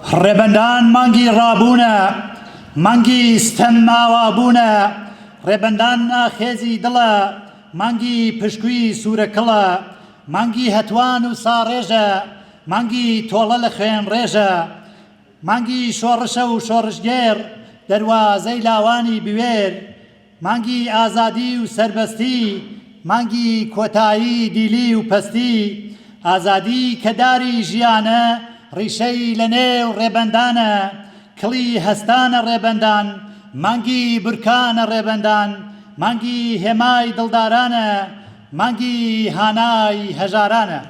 ڕێبەندان مانگی ڕابوونە، مانگی ستەمماوە بوونە، ڕێبەندان ناخێزی دڵە، مانگی پشکووی سوورەکڵە، مانگی هەتوان و ساڕێژە، مانگی تۆڵە لە خوێن ڕێژە، مانگی شۆڕشە و شۆڕشگێر، دەواازەی لاوانی بوێر، مانگی ئازادی و سەربەستی، مانگی کۆتایی دیلی و پەستی، ئازادی کە داری ژیانە، ڕیشەی لە نێو ڕێبەندانە، کڵی هەستانە ڕێبەندان، مانگی بورکانە ڕێبەندان، مانگی هێمای دڵدارانە، مانگی هانای هەژارانە.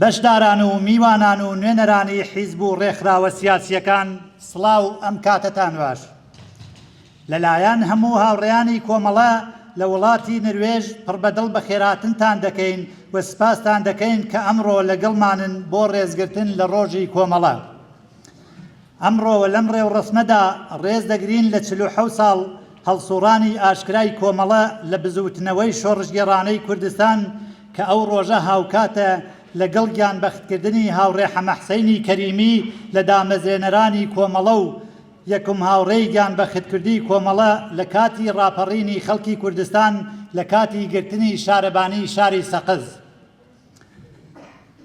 بەشداران و میوانان و نوێنەرانی حیزب و ڕێکخراوە سیاسیەکان، سڵاو ئەم کاتتان باش. لەلایەن هەموو هاوڕێیانی کۆمەڵە لە وڵاتی نروێژ پڕبەدڵ بە خێراتنتان دەکەین و سپاستان دەکەین کە ئەمڕۆ لەگەڵمانن بۆ ڕێزگرتن لە ڕۆژی کۆمەڵە. ئەمڕۆوە لەم ڕێوڕسمەدا ڕێز دەگرین لە 47 ساڵ هەڵسوڕانی ئاشکرای کۆمەڵە لە بزوتنەوەی شۆڕژگێڕانەی کوردستان کە ئەو ڕۆژە هاوکاتە لەگەڵ گیانبەختکردنی هاوڕێ حەمە حوسەینی کەریمی لە دامەزێنەرانی کۆمەڵە و یەکم هاوڕێی گیانبەختکردی کۆمەڵە لە کاتی ڕاپەڕینی خەڵکی کوردستان لە کاتی گرتنی شارەبانی شاری سەقز.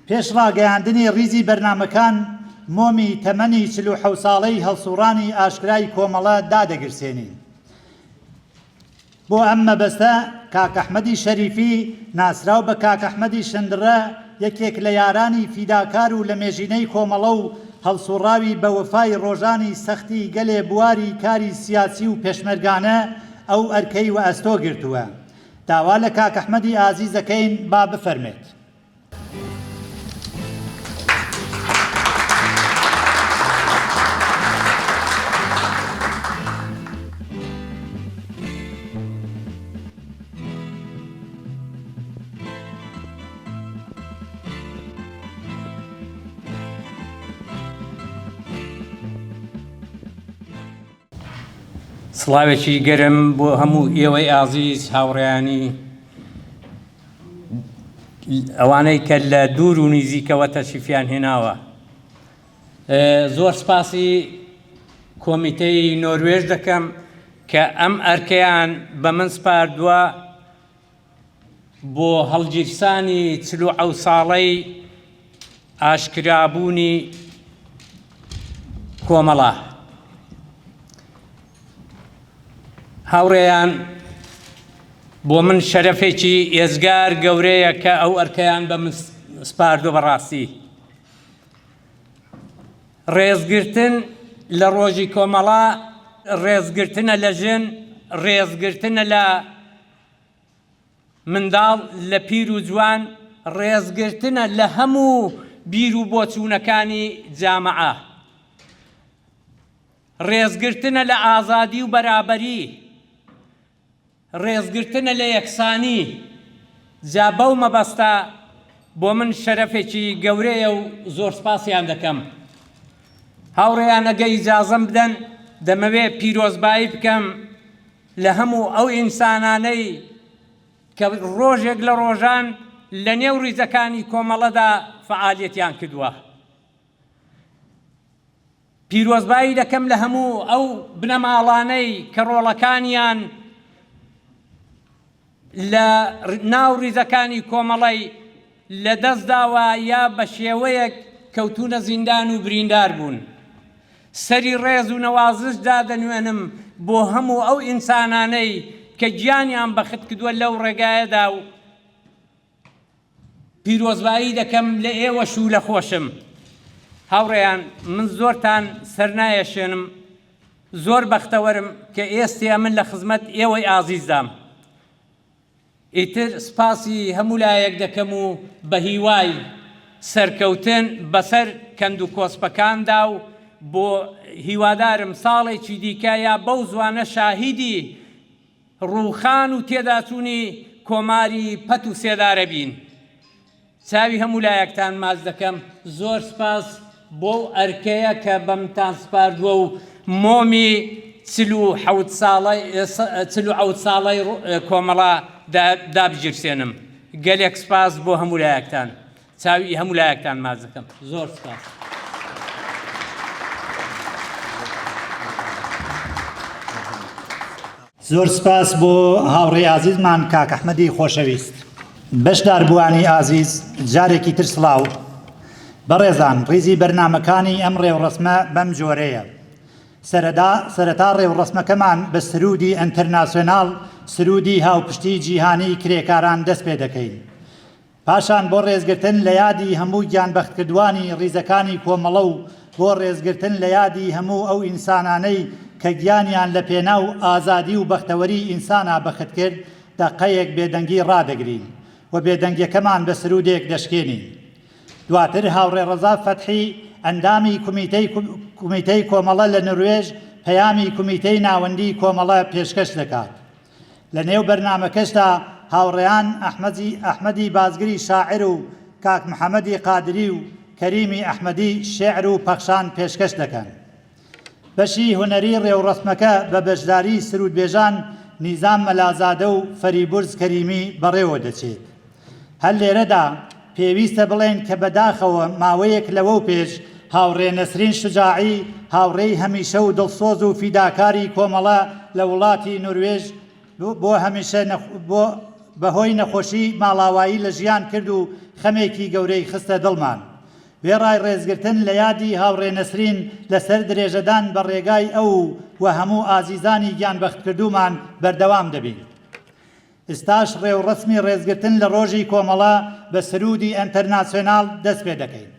پێش ڕاگەیاندنی ڕیزی بەرنامەکان مۆمی تەمەنی 47 ساڵەی هەڵسوڕانی ئاشکرای کۆمەڵە دادەگرسێنین. بۆ ئەم مەبەستە کاک ئەحمەدی شەریفی ناسراو بە کاک ئەحمەدی شندڕە، یەکێک لە یارانی فیداکار و لە مێژینەی کۆمەڵە و هەڵسوڕاوی بە وەفای ڕۆژانی سەختی گەلێ بواری کاری سیاسی و پێشمەرگانە ئەو ئەرکەی و ئەستۆ گرتووە. داوا لە کاک ئەحمەدی ئازیزەکەین با بفەرمێت. سڵاوێکی گەرم بۆ هەموو ئێوەی ئازیز هاوڕێیانی ئەوانەی کە لە دوور و نزیکەوە تەشریفیان هێناوە. زۆر سپاسی کۆمیتەی نۆروێژ دەکەم کە ئەم ئەرکەیان بە من سپاردووە بۆ هەڵگیرسانی 47 ساڵەی ئاشکرابوونی کۆمەڵە. هاوڕێیان، بۆ من شەرەفێکی ئێزگار گەورەیە کە ئەو ئەرکەیان بە من سپاردووە. بەڕاستی ڕێزگرتن لە ڕۆژی کۆمەڵە، ڕێزگرتنە لە ژن، ڕێزگرتنە لە منداڵ، لە پیر و جوان، ڕێزگرتنە لە هەموو بیر و بۆچوونەکانی جامعە، ڕێزگرتنە لە ئازادی و بەرابەری، ڕێزگرتنە لە یەکسانی. جا بەو مەبەستە بۆ من شەرەفێکی گەورەیە و زۆر سپاسیان دەکەم. هاوڕێیان ئەگەر ئیجازەم بدەن دەمەوێت پیرۆزبایی بکەم لە هەموو ئەو ئینسانانەی کە ڕۆژێک لە ڕۆژان لە نێو ڕیزەکانی کۆمەڵەدا فعالیەتیان کردووە. پیرۆزبایی دەکەم لە هەموو ئەو بنەماڵانەی کە ڕۆڵەکانیان لە ناو ڕیزەکانی کۆمەڵەی لە دەستداوە یا بە شێوەیەک کەوتونە زیندان و بریندار بوون. سەری ڕێز و نەوازشدا دەنوێنم بۆ هەموو ئەو ئینسانانەی کە گیانیان بەخت کردووە لەو ڕێگایەدا و پیرۆزبایی دەکەم لە ئێوەش و لە خۆشم. هاوڕێیان، من زۆرتان سەرنایەشێنم، زۆر بەختەوەرم کە ئێستیا من لە خزمەت ئێوەی ئازیزدام. ئیتر سپاسی هەموو لایەک دەکەم و بە هیوای سەرکەوتن بەسەر کەند و کۆسپەکاندا و بۆ هیوادارم ساڵێکی دیکە یا بەو زوانە شاهیدی ڕووخان و تێداچوونی کۆماری پەت و سێدارە بین. چاوی هەموو لایەکتان ماچ دەکەم. زۆر سپاس بۆ ئەرکەیە کە بەمتان سپاردووە و مۆمی 47 ساڵەی کۆمەڵە دابژێرسێنم. گەلێک سپاس بۆ هەموو لایەکتان. چاوی هەموو لایەکتان ماچ دەکەم. زۆر سپاس. زۆر سپاس بۆ هاوڕێی ئازیزمان کاک ئەحمەدی خۆشەویست. بەشداربووانی ئازیز، جارێکی تر سڵاو. بەڕێزان، ڕیزی بەرنامەکانی ئەم ڕێوڕەسمە بەم جۆرەیە. سەرەتا ڕێوڕەسمەکەمان بە سرودی ئەنتەرناسیۆناڵ، سرودی هاوپشتی جیهانی کرێکاران دەست پێ دەکەین. پاشان بۆ ڕێزگرتن لە یادی هەموو گیانبەختکردوانی ڕیزەکانی کۆمەڵە و بۆ ڕێزگرتن لە یادی هەموو ئەو ئینسانانەی کە گیانیان لە پێناو ئازادی و بەختەوەری ئینسانە بەخت کرد، دەقەیەک بێدەنگی ڕادەگرین و بێدەنگیەکەمان بە سرودێک دەشکێنین. دواتر هاوڕێ ڕەزا فەتحی ئەندامی کومیتەی کۆمەڵە لە نروێژ پەیامی کومیتەی ناوەندی کۆمەڵە پێشکەش دەکات. لە نێو بەرنامەکەشدا هاوڕێیان ئەحمەدی بازگری شاعر و کاک محەممەدی قادری و کەریمی ئەحمەدی شێعر و پەخشان پێشکەش دەکەن. بەشی هونەری ڕێوڕەسمەکە بە بەشداری سرودبێژان نیزام مەلازادە و فەریبورز کەریمی بەڕێوە دەچێت. هەر لێرەدا پێویستە بڵێن کە بەداخەوە ماوەیەک لەوە و پێش هاوڕێ نەسرین شجاعی، هاوڕێی هەمیشە و دڵسۆز و فیداکاری کۆمەڵە لە وڵاتی نروێژ بۆ هەمیشە بەهۆی نەخۆشی ماڵاوایی لە ژیان کرد و خەمێکی گەورەی خستە دڵمان. وێڕای ڕێزگرتن لە یادی هاوڕێ نەسرین لەسەر درێژەدان بە ڕێگای ئەو و هەموو ئازیزانی گیانبەختکردومان بەردەوام دەبین. ئێستاش ڕێوڕەسمی ڕێزگرتن لە ڕۆژی کۆمەڵە بە سرودی ئەنتەرناسیۆناڵ دەست پێ دەکەین.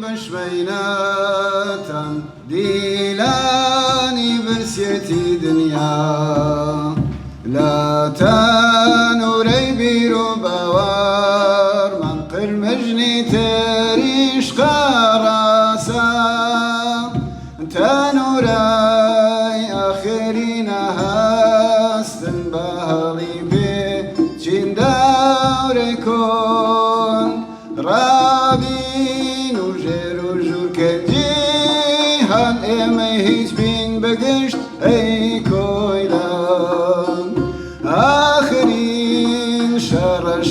بشويناتن ديلاني برسيتي دنيا لا تنوري بيرو بوار من قرمجني تريش قراسا تنوري آخرين هاستن بهالي بي جين دوري كون رابي بقشت أي كويلان آخرين شر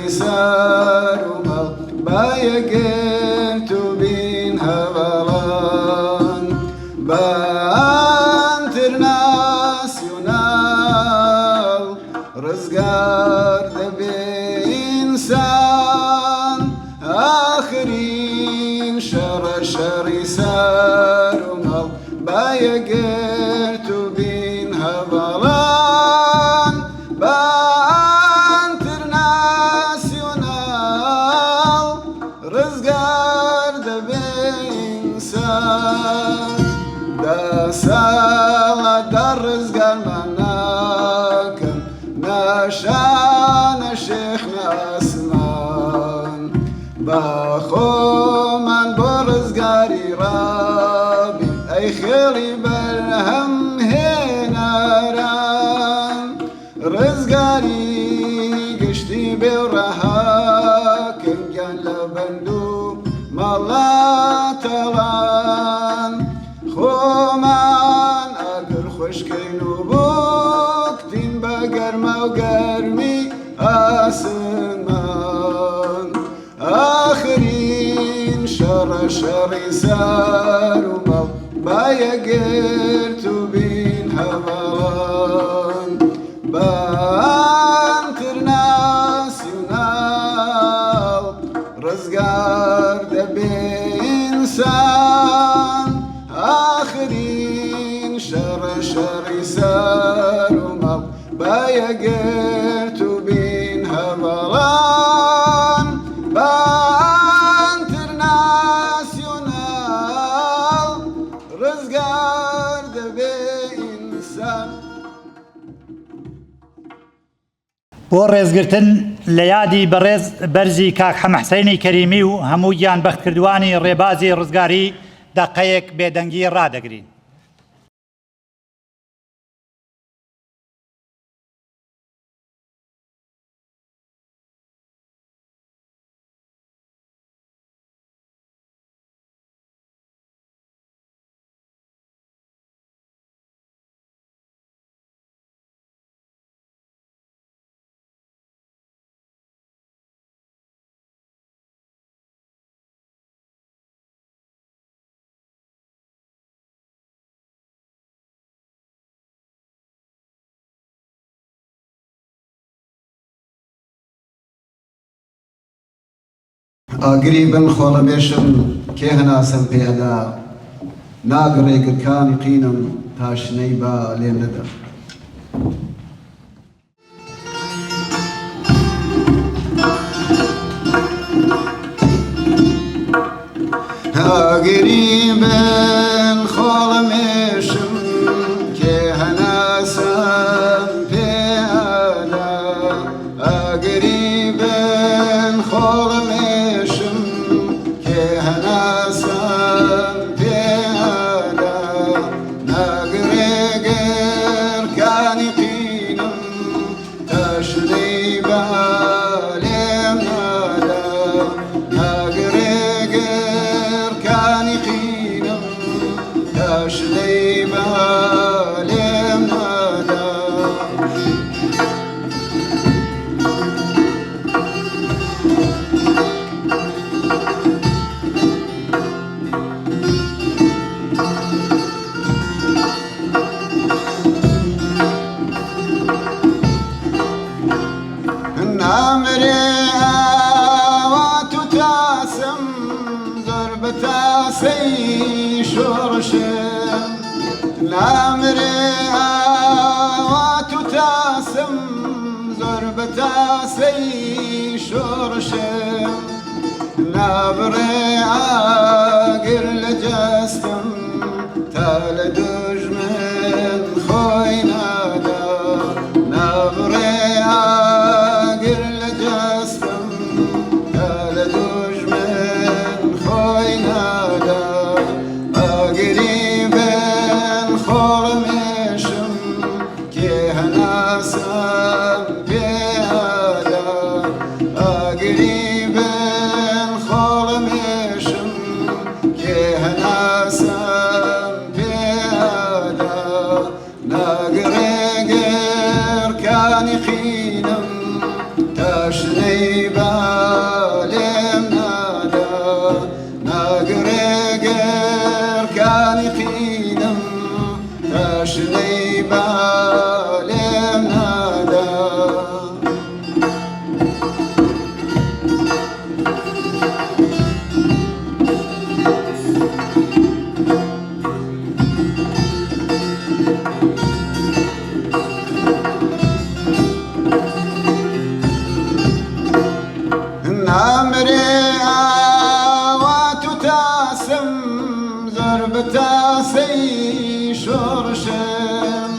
سار ومال بايقلت بين هبلان بانترناسيونال رزقار دبي إنسان آخرين شر سار ومال بايقرت بين هبلان بانترناسيونال رزقار دبي إنسان دا سالة در رزقار مناكن نشان شيخنا أسمان باخو من برزقاري رابي أي خيري برهم هنا ران رزقاري قشتي بورها كنجان لبندو مالا تلان خومان أقر خشكين وبوكتين بقرما وقرمي أسمان آخرين شر سار ومال بايقرت بين هبلان بانترناسيونال رزقار دبي إنسان آخرين شر سار ومال بايقرت بين هبلان بانترناسيونال رزقار دبي إنسان. بۆ ڕێزگرتن لە یادی بەرزی کاک حەمەحسەینی کەریمی و هەموو گیانبەختکردوانی ڕێبازی ڕزگاری دەقەیەک بێدەنگی ڕادەگرین. قريبا خول بيشم كيهنا سمبيادا ناقري كان قينم تاش نيبا لين ندى قريبا خول بيشم كيهنا سمبيادا قريبا خول بيشم كيهنا سمبيادا ناقريقر كان قينم تشريبا لمنادا ناقريقر كان قينم تشريبا لمنادا نامري وتتاسم زربتاسي شرشم نامري وتتاسم زربتاسي شرشم نابري عاقر لجستم تال دجمن خوينادا نابري عاقر لجستم تال دجمن خوينادا قريبا خرمشم كيهنا سمبيادا قريبا خرمشم كيهنا سمبيادا ناقريقر كان خينم تشريبا لمنادا ناقريقر كان خينم تشريبا لمنادا نامري وتتاسم زربتاسي شرشم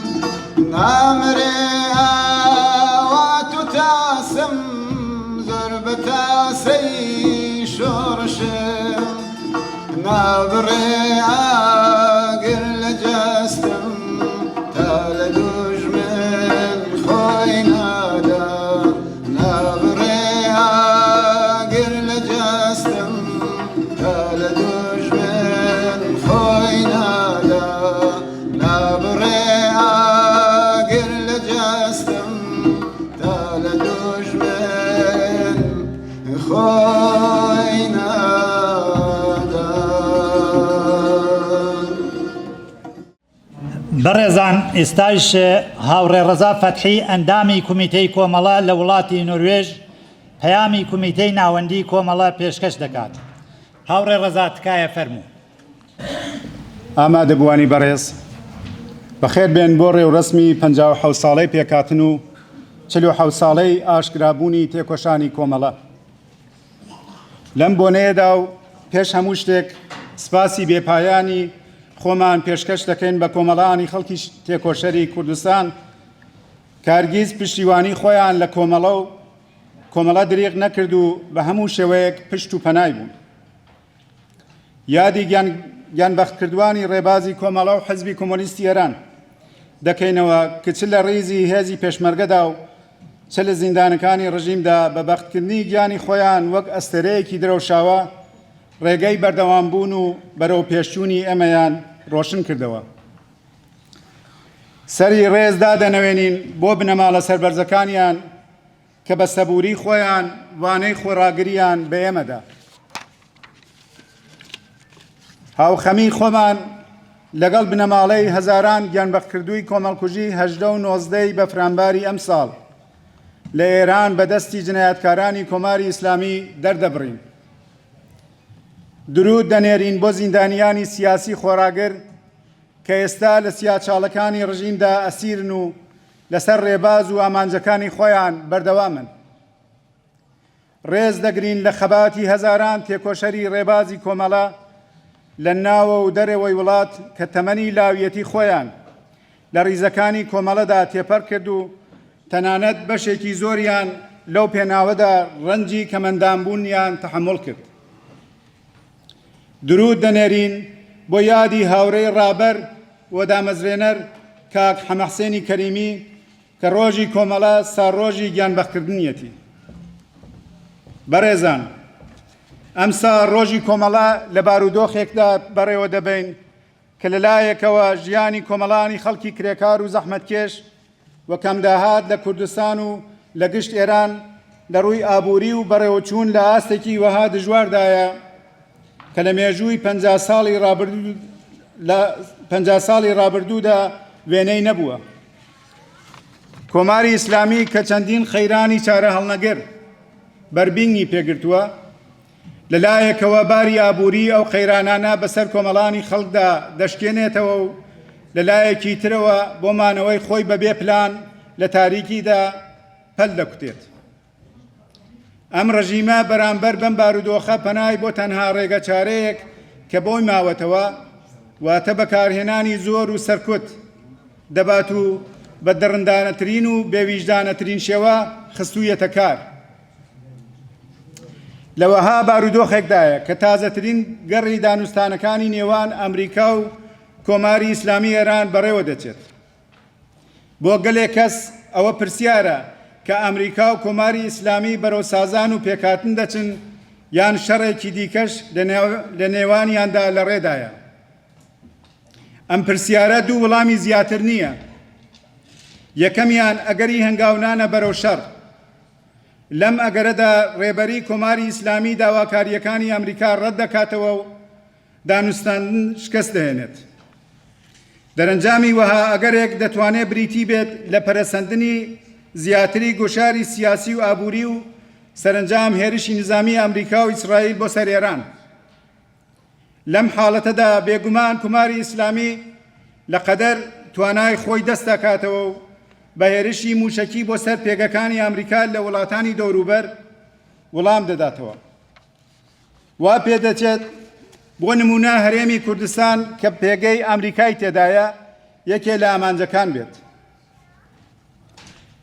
نامري وتتاسم زربتاسي شرشم نابري عاقر لجستم تال دجمن خوينادا نابري عاقر لجستم تال دجمن خوينادا نابري عاقر لجستم تال دجمن خوينادا بەڕێزان ئێستاش هاوڕێ ڕەزا فەتحی ئەندامی کومیتەی کۆمەڵە لە وڵاتی نروێژ پەیامی کومیتەی ناوەندی کۆمەڵە پێشکەش دەکات. هاوڕێ ڕەزا تکایە فەرموو. ئامادەبوانی بەڕێز بەخێر بێن بۆ ڕێوڕسمی 57 ساڵەی پێکاتن و 47 ساڵەی ئاشکرابوونی تێکۆشانی کۆمەڵە. لەم بۆنەیەدا و پێش هەموو شتێک سپاسی بێپایانی خۆمان پێشکەش دەکەین بە کۆمەڵانی خەڵکی تێکۆشەری کوردستان کارگیز پشتیوانی خۆیان لە کۆمەڵە دریغ نەکرد و بە هەموو شێوەیەک پشت و پەنای بوون. یادی گیانبەختکردوانی ڕێبازی کۆمەڵە و حزبی کۆمۆنیستی ئێران دەکەینەوە کە چ لە ڕیزی هێزی پێشمەرگەدا و چ لە زیندانەکانی ڕژیمدا بە بەختکردنی گیانی خۆیان وەک ئەستەرەیەکی درەوشاوە ڕێگەی بەردەوامبوون و بەرەو پێشچوونی ئەمەیان ڕۆشن کردەوە. سەری ڕێزدا دەنەوێنین بۆ بنەماڵە سەربەرزەکانیان کە بە سەبووری خۆیان وانەی خۆڕاگریان بە ئێمەدا. هاوخەمی خۆمان لەگەڵ بنەماڵەی هەزاران گیانبەختکردووی کۆمەڵکوژی 18 و 19 بە فرانباری ئەم ساڵ لە ئێران بەدەستی جنایەتکارانی کۆماری ئیسلامی دەردەبڕین. درود دەنێرین بۆ زیندانیانی سیاسی خۆراگر کە ئێستا لە سیاچاڵەکانی ڕژیمدا ئەسیرن و لەسەر ڕێباز و ئامانجەکانی خۆیان بەردەوامن. ڕێز دەگرین لە خەباتی هەزاران تێکۆشەری ڕێبازی کۆمەڵە لە ناوە و دەرەوەی وڵات کە تەمەنی لاویەتی خۆیان لە ڕیزەکانی کۆمەڵەدا تێپەر کرد و تەنانەت بەشێکی زۆریان لەو پێناوەدا ڕەنجی کەمەندانبوونیان تەحمل کرد. درود دەنێرین بۆ یادی هاوڕێی ڕابەر و دامەزرێنەر کاک حەمەحسێنی کەریمی کە ڕۆژی کۆمەڵە ساڕۆژی گیانبەخکردنیەتی. بەڕێزان، ئەمسا ڕۆژی کۆمەڵە لە بارودۆخێکدا بەڕێوە دەبین کە لەلایەکەوە ژیانی کۆمەڵانی خەڵکی کرێکار و زەحمەتکێش وەکەم داهات لە کوردستان و لە گشت ئێران لە ڕووی ئابووری و بەڕێوەچوون لە ئاستێکی وەها دژواردایە کە لە مێژووی 50 ساڵی ڕابردوودا وێنەی نەبووە. کۆماری ئیسلامی کە چەندین خەیرانی چارە هەڵنەگەر بەربینگی پێگرتووە لەلایەکەوە باری ئابووری ئەو خەیرانانە بەسەر کۆمەڵانی خەڵکدا دەشکێنێتەوە و لەلایەکی ترەوە بۆمانەوەی خۆی بەبێ پلان لە تاریکیدا پەل دەکوتێت. ئەم ڕژیمە بەرامبەر بەم بارودۆخە پەنای بۆ تەنها ڕێگە چارەیەک کە بۆی ماوەتەوە واتە بەکارهێنانی زۆر و سەرکوت دەبات و بە دەڕندانەترین و بێویژدانەترین شێوە خستوویەتە کار. لەوەها بارودۆخێکدایە کە تازەترین گەڕی دانوستانەکانی نێوان ئەمریکا و کۆماری ئیسلامی ئێران بەڕێوە دەچێت. بۆ گەلێک کەس ئەوە پرسیارە کە ئەمریکا و کۆماری ئیسلامی بەرەو سازان و پێکاتن دەچن یان شەڕێکی دیکەش لە نێوانیاندا لە ڕێدایە. ئەم پرسیارە دوو وەڵامی زیاتر نییە. یەکەمیان ئەگەری هەنگاونانە بەرەو شەڕ. لەم ئەگەرەدا ڕێبەری کۆماری ئیسلامی داواکاریەکانی ئەمریکا ڕەت دەکاتەوە و دانوستاندن شکست دەهێنێت. دەرەنجامی وەها ئەگەرێک دەتوانێت بریتی بێت لە پەرەسەندنی زیاتری گۆشاری سیاسی و ئابووری و سەرنجام هێرشی نظامی ئەمریکا و ئیسرائیل بۆ سەر ئێران. لەم حاڵەتەدا بێگومان کۆماری ئیسلامی لەقەدەر توانای خۆی دەست دەکاتەوە و بە هێرشی موشەکی بۆ سەر پێگەکانی ئەمریکا لە وڵاتانی دەوروبەر وەڵام دەداتەوە. وا پێدەچێت بۆ نمونە هەرێمی کوردستان کە پێگەی ئەمریکای تێدایە یەکێ لە ئامانجەکان بێت.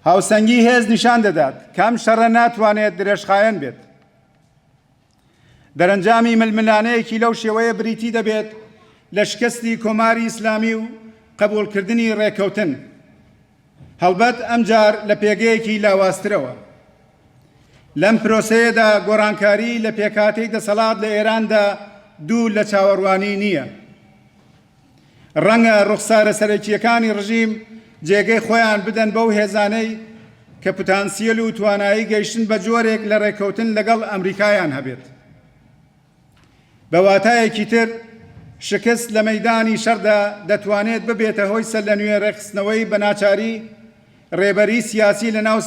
هاوسەنگی هێز نیشان دەدات کام شەڕە ناتوانێت درێژخایەن بێت. دەرەنجامی ململانەیەکی لەو شێوەیە بریتی دەبێت لە شکستی کۆماری ئیسلامی و قبولکردنی ڕێکەوتن. هەڵبەت ئەمجار لە پێگەیەکی لاواسترەوە. لەم پرۆسەیەدا گۆڕانکاری لە پێکاتەی دەسەڵات لە ئێراندا دوو لە چاوەڕوانی نییە. ڕەنگە ڕوخسارە سەرەکیەکانی ڕژیم جێگەی خۆیان بدەن بەو هێزانەی کە پوتانسیەل و توانایی گەیشتن بە جۆرێک لە ڕێکەوتن لەگەڵ ئەمریکایان هەبێت. بە واتایەکی تر شکست لە مەیدانی شەڕدا دەتوانێت ببێتە هۆی سەر لە نوێ ڕێخستنەوەی بە ناچاری ڕێبەری سیاسی لە ناو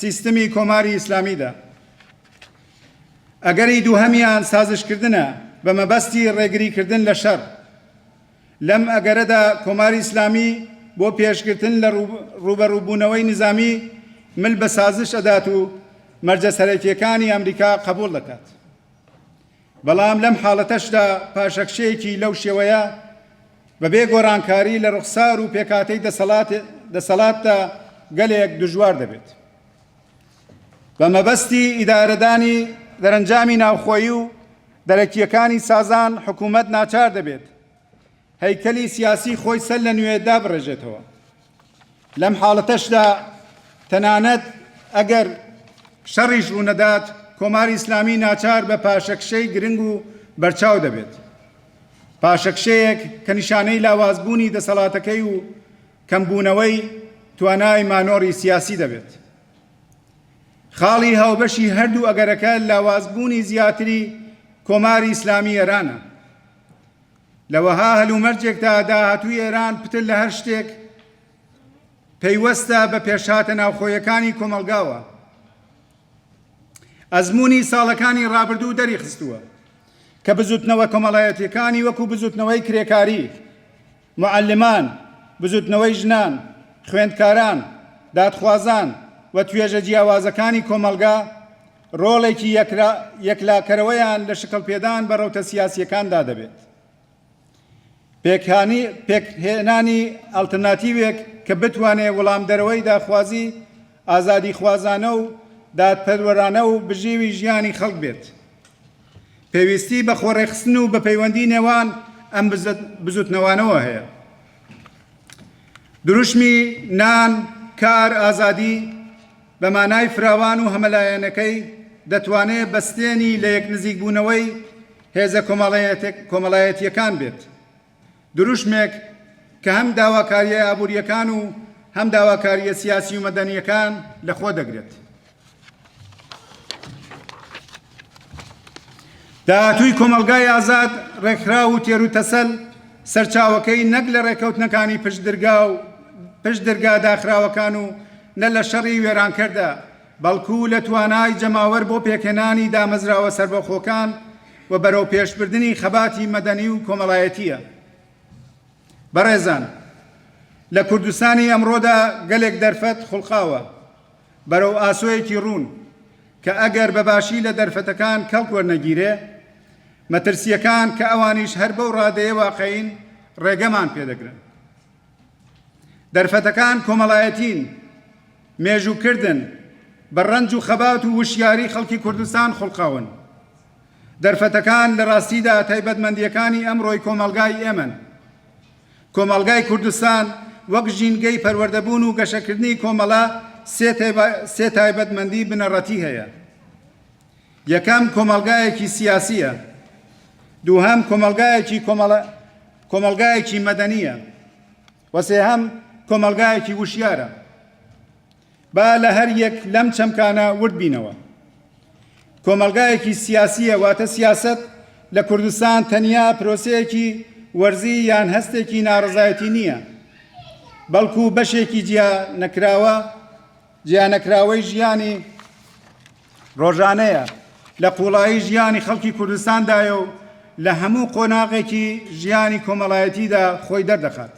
سیستەمی کۆماری ئیسلامیدا. ئەگەری دووهەمیان سازشکردنە بە مەبەستی ڕێگریکردن لە شەڕ. لەم ئەگەرەدا کۆماری ئیسلامی بۆ پێشگرتن لە ڕوبەڕووبوونەوەی نظامی مل بە سازش ئەدات و مەرجە سەرەکیەکانی ئەمریکا قبول دەکات. بەڵام لەم حاڵەتەشدا پاشەکشەیەکی لەو شێوەیە بەبێ گۆڕانکاری لە ڕوخسار و پێکاتەی دەسەڵاتدا گەلێک دژوار دەبێت. بە مەبەستی ئیدارەدانی دەرەنجامی ناوخۆیی و دەرەکیەکانی سازان حکوومەت ناچار دەبێت هەیکەلی سیاسی خۆی سەر لە نوێدا بڕێژێتەوە. لەم حاڵەتەشدا تەنانەت ئەگەر شەڕیش ڕوونەدات کۆماری ئیسلامی ناچار بە پاشەکشەی گرنگ و بەرچاو دەبێت. پاشەکشەیەک کە نیشانەی لاوازبوونی دەسەڵاتەکەی و کەمبوونەوەی توانای مانۆڕی سیاسی دەبێت. خاڵی هاوبەشی هەردوو ئەگەرەکە لاوازبوونی زیاتری کۆماری ئیسلامی ئێرانە. لەوەها هەلومەرجێکدا داهاتووی ئێران پتر لە هەر شتێک پەیوەستە بە پێشهاتە ناوخۆیەکانی کۆمەلگاوە. ئەزموونی ساڵەکانی ڕابردوو دەری خستووە کە بزوتنەوە کۆمەڵایەتیەکانی وەکو بزوتنەوەی کرێکاری، معلمان، بزوتنەوەی ژنان، خوێندکاران، دادخوازان و توێژە جیاوازەکانی کۆمەلگا ڕۆڵێکی یەکلاکەرەوەیان لە شکڵپێدان بە ڕەوتە سیاسیەکاندا دەبێت. پێکهێنانی ئەڵتەرناتیڤێک کە بتوانێت وەڵامدەرەوەی داخوازی ئازادی خوازانە و دادپەروەرانە و بژێوی ژیانی خەڵک بێت. پێویستی بە خۆڕێخستن و بە پەیوەندی نێوان ئەم بزوتنەوانەوە هەیە. دروشمی نان، کار، ئازادی بە مانای فراوان و هەمەلایەنەکەی دەتوانێت بەستێنی لە یەک نزیکبوونەوەی هێزە کۆمەڵایەتیەکان بێت. دروشمێک کە هەم داواکاریە ئابوووریەکان و هەم داواکاریە سیاسی و مەدەنیەکان لەخۆ دەگرێت. داهاتووی کۆمەلگای ئازاد ڕێکخرا و تێروتەسەل سەرچاوەکەی نەک لە ڕێکەوتنەکانی پشتدەرگا داخراوەکان و نە لە شەڕی وێرانکەردا، بەڵکو لە توانای جەماوەر بۆ پێکهێنانی دامەزراوە سەربەخۆکان و بەرەو پێشبردننی خەباتی مەدەنی و کۆمەڵایەتیە. بەڕێزان، لە کوردستانی ئەمڕۆدا گەلێک دەرفەت خوڵقاوە بەرەو ئاسۆیەکی ڕوون کە ئەگەر بەباشی لە دەرفەتەکان کەڵک وەرنەگیرێ، مەترسیەکان کە ئەوانیش هەر بەو ڕادەیە واقعین ڕێگەمان پێدەگرن. دەرفەتەکان کۆمەڵایەتین، مێژووکردن، بە ڕەنج و خەبات و وشیاری خەڵکی کوردستان خوڵقاون. دەرفەتەکان لە ڕاستیدا تایبەتمەندیەکانی ئەمڕۆی کۆمەلگای ئێمەن. کۆمەلگای کوردستان وەک ژینگەی پەروەردەبوون و گەشەکردنی کۆمەڵە سێ تایبەتمەندی بنەڕەتی هەیە. یەکەم کۆمەلگایەکی سیاسیە، دووهەم کۆمەلگایەکی مەدەنیە و سێهەم کۆمەلگایەکی وشیارە. با لە هەر یەک لەم چەمکانە ورد بینەوە. کۆمەلگایەکی سیاسیە واتە سیاست لە کوردستان تەنیا پرۆسەیەکی وەرزی یان هەستێکی ناڕزایەتی نییە، بەڵکو بەشێکی جیانەکراوەی ژیانی ڕۆژانەیە لە قوڵایی ژیانی خەڵکی کوردستاندایە و لە هەموو قۆناغێکی ژیانی کۆمەڵایەتیدا خۆی دەردەخات.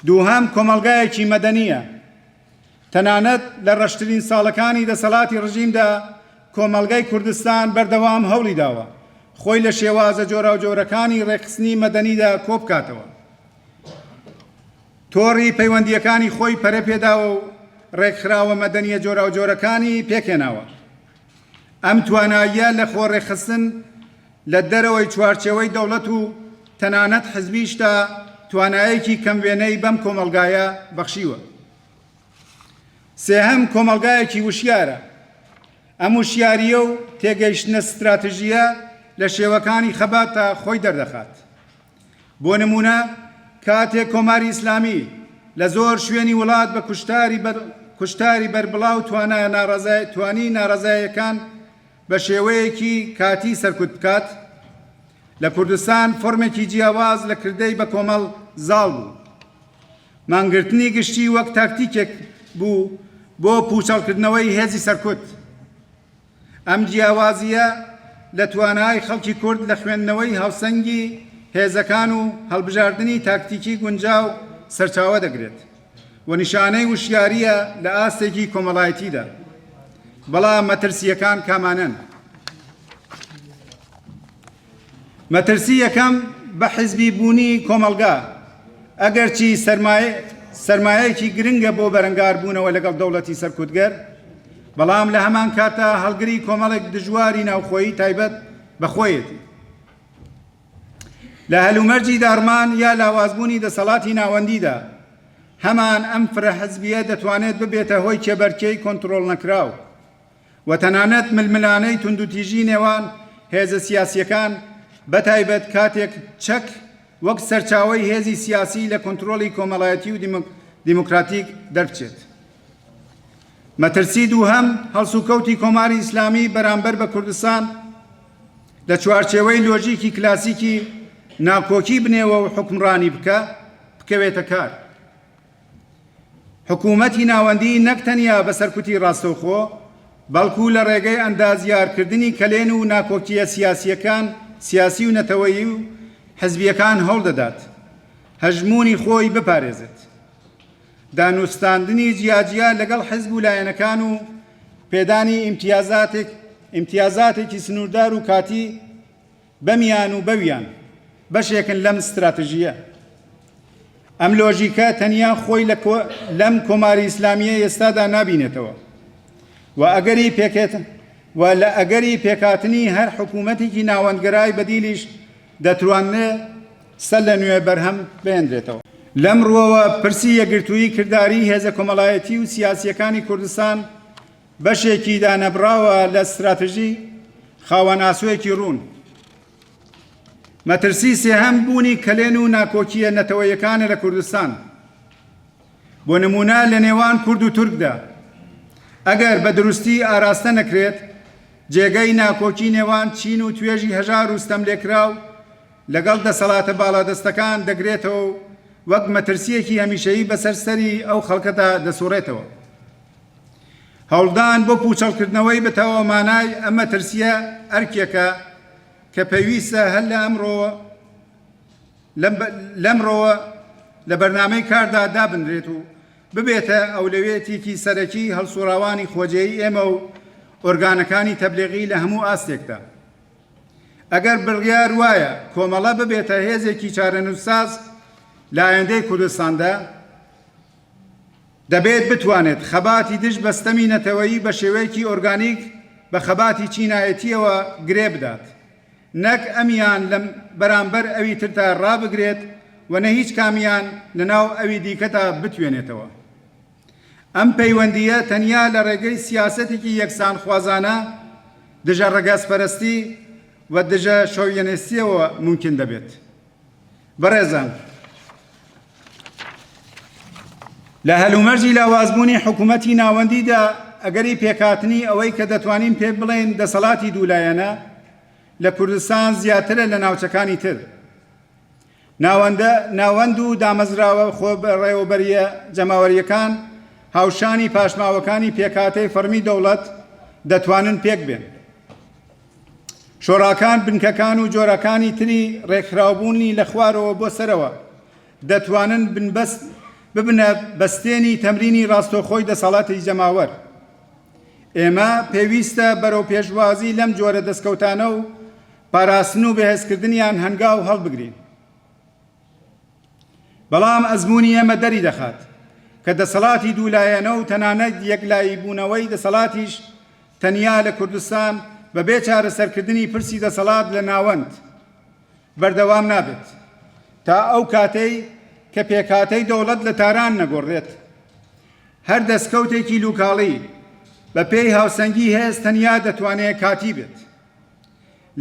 دووهەم کۆمەلگایەکی مەدەنیە. تەنانەت لە ڕەشترین ساڵەکانی دەسەڵاتی ڕژیمدا کۆمەلگای کوردستان بەردەوام هەوڵی داوە خۆی لە شێوازە جۆراوجۆرەکانی ڕێکخستنی مەدەنیدا کۆبکاتەوە. تۆڕی پەیوەندیەکانی خۆی پەرە پێداوە و ڕێکخراوە مەدەنیە جۆراوجۆرەکانی پێکهێناوە. ئەم تواناییە لە خۆڕێکخستن لە دەرەوەی چوارچێوەی دەوڵەت و تەنانەت حزبیشتا توانایەکی کەموێنەی بەم کۆمەلگایە بەخشیوە. سێهەم کۆمەلگایەکی وشیارە. ئەم وشیاریە و تێگەیشتنە ستراتژیە لە شێوەکانی خەباتە خۆی دەردەخات. بۆ نمونە کاتێک کۆماری ئیسلامی لە زۆر شوێنی وڵات بە کوشتاری بەربڵاو توانی ناڕەزایەکان بە شێوەیەکی کاتی سەرکوت بکات، لە کوردستان فۆرمێکی جیاواز لە کردەی بە کۆمەڵ زاڵ بوو. مانگرتنی گشتی وەک تاکتیکێک بوو بۆ پوچەڵکردنەوەی هێزی سەرکوت. ئەم جیاوازیە لە توانای خەڵکی کورد لە خوێندنەوەی هاوسەنگی هێزەکان و هەڵبژاردننی تاکتیکی گونجاو سەرچاوە دەگرێت و نیشانەی وشیاریە لە ئاستێکی کۆمەڵایەتیدا. بەڵام مەترسیەکان کامانن. مەترسی یەکەم بە حیزبی بوونی کۆمەلگا، ئەگەرچی سەرمایەکی گرنگە بۆ بەرەنگار بوونەوە لەگەڵ دەوڵەتی سەرکوتگەر، بەڵام لە هەمان کاتە هەڵگری کۆمەڵێک دژواری ناوخۆیی تایبەت بەخۆیەتی. لە هەلومەرجی دارمان یا لاوازبوونی دەسەڵاتی ناوەندیدا هەمان ئەم فرەحزبیە دەتوانێت ببێتە هۆی کێبەرکەی کۆنتڕۆڵ نەکراو و تەنانەت ململانەی توندوتیژی نێوان هێزە سیاسیەکان بەتایبەت کاتێک چەک وەک سەرچاوەی هێزی سیاسی لە کۆنتڕۆڵی کۆمەڵایەتی و دیموکراتیک دەربچێت. مەترسی دووهەم هەڵسوکەوتی کۆماری ئیسلامی بەرامبەر بە کوردستان لە چوارچێوەی لۆژیکی کلاسیکی ناکۆکی بنێوە و حکمڕانی بکەوێتە کار. حکوومەتی ناوەندی نەک تەنیا بە سەرکوتی ڕاستەوخۆ بەڵکو لە ڕێگەی ئەندازیارکردنی کەلێن و ناکۆکیە سیاسیەکان سیاسی و نەتەوەیی و حزبیەکان هەوڵ دەدات هەژمونی خۆی بپارێزێت. دانوستاندنی جیاجیا لەگەڵ حزب و لایەنەکان و پێدانی ئیمتیازاتێکی سنووردار و کاتی بەمیان و بەویان بەشێکن لەم استراتژیە. ئەم لۆژیکە تەنیا خۆی لەم کۆماری ئیسلامیە ئێستادا نابینێتەوە و لە ئەگەری پێکاتنی هەر حکوومەتێکی ناوەندگەرای بەدیلیش دەتوانێت سەر لە نوێ بەرهەم بهێنرێتەوە. لەم ڕووەوە پرسی یەکگرتووی کردداری هێزە کۆمەڵایەتی و سیاسیەکانی کوردستان بەشێکی دانەبراوە لە استراتژی خاوەن ئاسوویەکی ڕوون. مەترسی سێهەم بوونی کەلێن و ناکۆکیە نەتەوەیەکانە لە کوردستان. بۆ نمونە لە نێوان کورد و تورکدا ئەگەر بە دروستی ئاراستە نەکرێت جێگەی ناکۆکی نێوان چین و توێژی هەژار و ستەملێکراو لەگەڵ دەسەڵاتە باڵادەستەکان دەگرێتەوە و وەک مەترسیەکی هەمیشەیی بەسەرسەری ئەو خەڵکەدا دەسوڕێتەوە. هەوڵدان بۆ پوچەڵکردنەوەی بەتەوە مانای ئەم مەترسیە ئەرکێکە کە پێویستە هەر لەمڕۆوە لە بەرنامەی کاردا دابنرێت و ببێتە ئەولەوێتێکی سەرەکی هەڵسوڕاوانی خۆجێی ئێمە و ئۆرگانەکانی تەبلیغی لە هەموو ئاستێکدا. ئەگەر بڕیار وایە کۆمەڵە ببێتە هێزێکی چارەنووسساز لە ئایندەی کوردستاندا دەبێت بتوانێت خەباتی دژ بەستەمی نەتەوەیی بە شێوەیەکی ئۆرگانیک بە خەباتی چینایەتیەوە گرێ بدات، نەک ئەمیان لە بەرامبەر ئەوی ترتا ڕابگرێت و نە هیچ کامیان لەناو ئەوی دیکەتا بتوێنێتەوە. ئەم پەیوەندیە تەنیا لە ڕێگەی سیاسەتێکی یەکسان خوازانە دژە ڕەگەزپەرستی و دژە شۆڤینیستیەوە ممکن دەبێت. بەڕێزان، لە هەلومەرجی لاوازبوونی حکوومەتی ناوەندیدا ئەگەری پێکاتنی ئەوەی کە دەتوانین پێ بڵێن دەسەڵاتی دوولایەنە لە کوردستان زیاترە لە ناوچەکانی تر. ناوەند و دامەزراوە خۆ ڕێوەبەریە جەماوەریەکان هاوشانی پاشماوەکانی پێکاتەی فەرمی دەوڵەت دەتوانن پێک بێن. شۆڕاکان بنکەکان و جۆرەکانی تری ڕێکخراوبوونی لە خوارەوە بۆ سەرەوە دەتوانن ببنە بەستێنی تەمرینی ڕاستۆخۆی دەسەڵاتی جەماوەر. ئێمە پێویستە بەرەو پێشوازی لەم جۆرە دەستکەوتانە و پاراستن و بەهێزکردنیان هەنگاو هەڵبگرین. بەڵام ئەزمموی ئێمە دەری دەخات کە دەسەڵاتی دوولایەنە و تەنانەت یەکلایی بوونەوەی دەسەڵاتیش تەنیا لە کوردستان بەبێ چارەسەرکردنی پرسی دەسەڵات لە ناوەند بەردەوام نابێت تا ئەو کاتەی کە پێکاتەی دەوڵەت لە تاران نەگۆڕێت. هەر دەستکەوتێکی لوکاڵی بە پێی هاوسەنگی هێز تەنیا دەتوانێت کاتی بێت.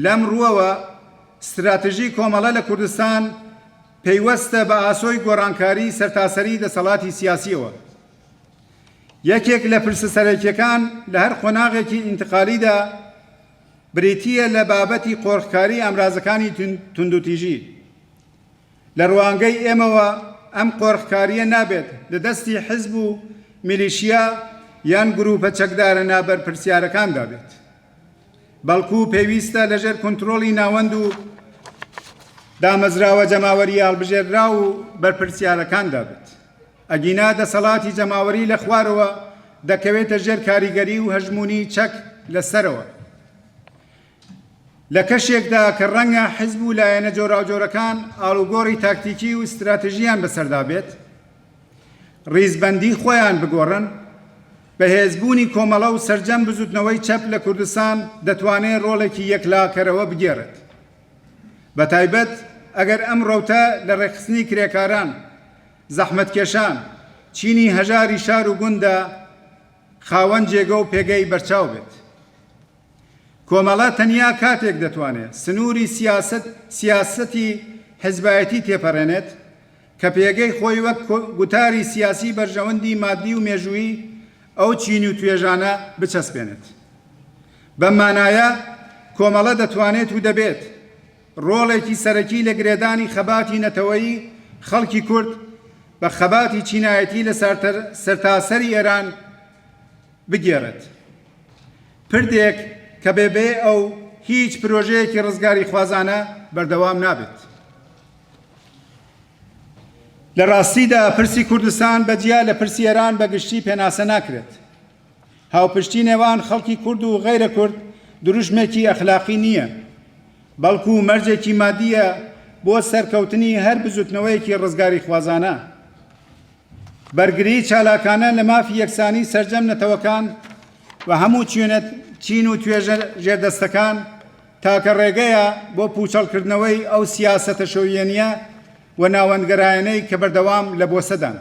لەم ڕووەوە استراتژی کۆمەڵە لە کوردستان پەیوەستە بە ئاسۆی گۆڕانکاری سەرتاسەری دەسەڵاتی سیاسیەوە. یەکێک لە پرسە سەرەکیەکان لە هەر قۆناغێکی ئینتقالیدا بریتیە لە بابەتی قۆڕخکاری ئەمرازەکانی توندوتیژی. لە ڕوانگەی ئێمەوە ئەم قۆڕخکاریە نابێت لە دەستی حزب و میلیشیا یان گروپە چەکدارە نابەر پرسیارەکاندا بێت، بەڵکو پێویستە لەژێر کۆنتڕۆڵی ناوەند و دامەزراوە جەماوەری هەڵبژێردرا و بەرپرسیارەکاندا بێت. ئەگینا دەسەڵاتی جەماوەری لە خوارەوە دەکەوێتە ژێر کاریگەری و هەژمونی چەک لەسەرەوە. لە کەشێکدا کە ڕەنگە حزب و لایەنە جۆراوجۆرەکان ئاڵوگۆڕی تاکتیکی و استراتژیان بەسەردا بێت، ڕیزبەندی خۆیان بگۆڕن، بەهێزبوونی کۆمەڵە و سەرجەم بزوتنەوەی چەپ لە کوردستان دەتوانێت ڕۆڵێکی یەکلاکەرەوە بگێڕێت. بەتایبەت ئەگەر ئەم ڕەوتە لە ڕێکخستنی کرێکاران، زەحمەتکێشان، چینی هەژاری شار و گوندە خاوەن جێگە و پێگەی بەرچاو بێت. کۆمەڵە تەنیا کاتێک دەتوانێت سنووری سیاسەتی حزبایەتی تێپەڕێنێت کە پێگەی خۆی وەک گوتاری سیاسی بەرژەوەندی مادی و مێژووی ئەو چین و توێژانە بچەسپێنێت. بەم مانایە کۆمەڵە دەتوانێت و دەبێت ڕۆڵێکی سەرەکی لە گرێدانی خەباتی نەتەوەیی خەڵکی کورد بە خەباتی چینایەتی لە سەرتاسەری ئێران بگێڕێت. پردێک کە بێبێ ئەو هیچ پرۆژەیەکی ڕزگاری خوازانە بەردەوام نابێت. لە ڕاستیدا پرسی کوردستان بەجیا لە پرسی ئێران بەگشتی پێناسە ناکرێت. هاوپشتی نێوان خەڵکی کورد و غەیرە کورد دروژمێکی ئەخلاقی نییە، بەڵکو مەرجێکی مادیە بۆ سەرکەوتنی هەر بزوتنەوەیەکی ڕزگاری خوازانە. بەرگری چالاکانە لە مافی یەکسانی سەرجەم نەتەوەکان و هەموو چین و توێژە ژێردەستەکان تاکە ڕێگەیە بۆ پوچەڵکردنەوەی ئەو سیاسەتە شۆویێنیە و ناوەندگەرایەنەی کە بەردەوام لە بۆسەدان.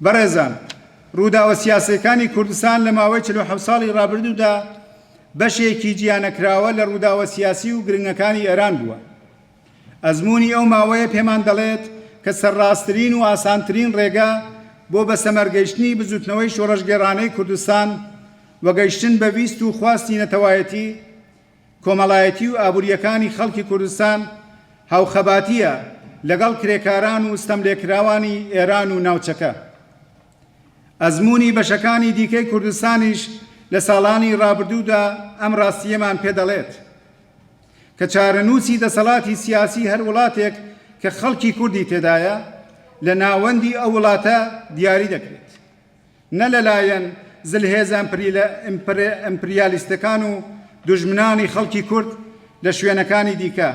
بەڕێزان، ڕووداوە سیاسەکانی کوردستان لە ماوەی 47 ساڵی ڕابردوودا بەشێکی جیانەکراوە لە ڕووداوە سیاسی و گرنگەکانی ئێران بووە. ئەزمموی ئەو ماوەیە پێمان دەڵێت کە سەرڕاستترین و ئاسانترین ڕێگە بۆ بە سەمەرگەیشتنی بزوتنەوەی شۆڕەشگێڕانەی کوردستان وەگەیشتن بە ویست و خواستی نەتەوایەتی، کۆمەڵایەتی و ئابوووریەکانی خەڵکی کوردستان هاوخەباتیە لەگەڵ کرێکاران و ستەملێکراوانی ئێران و ناوچەکە. ئەزمموی بەشەکانی دیکەی کوردستانیش لە ساڵانی ڕابردوودا ئەم ڕاستیەمان پێدەڵێت کە چارەنووسی دەسەڵاتی سیاسی هەر وڵاتێک کە خەڵکی کوردی تێدایە لە ناوەندی ئەو وڵاتە دیاری دەکرێت، نە لەلایەن زلهێزە ئەمپریالیستەکان و دوژمنانی خەڵکی کورد لە شوێنەکانی دیکە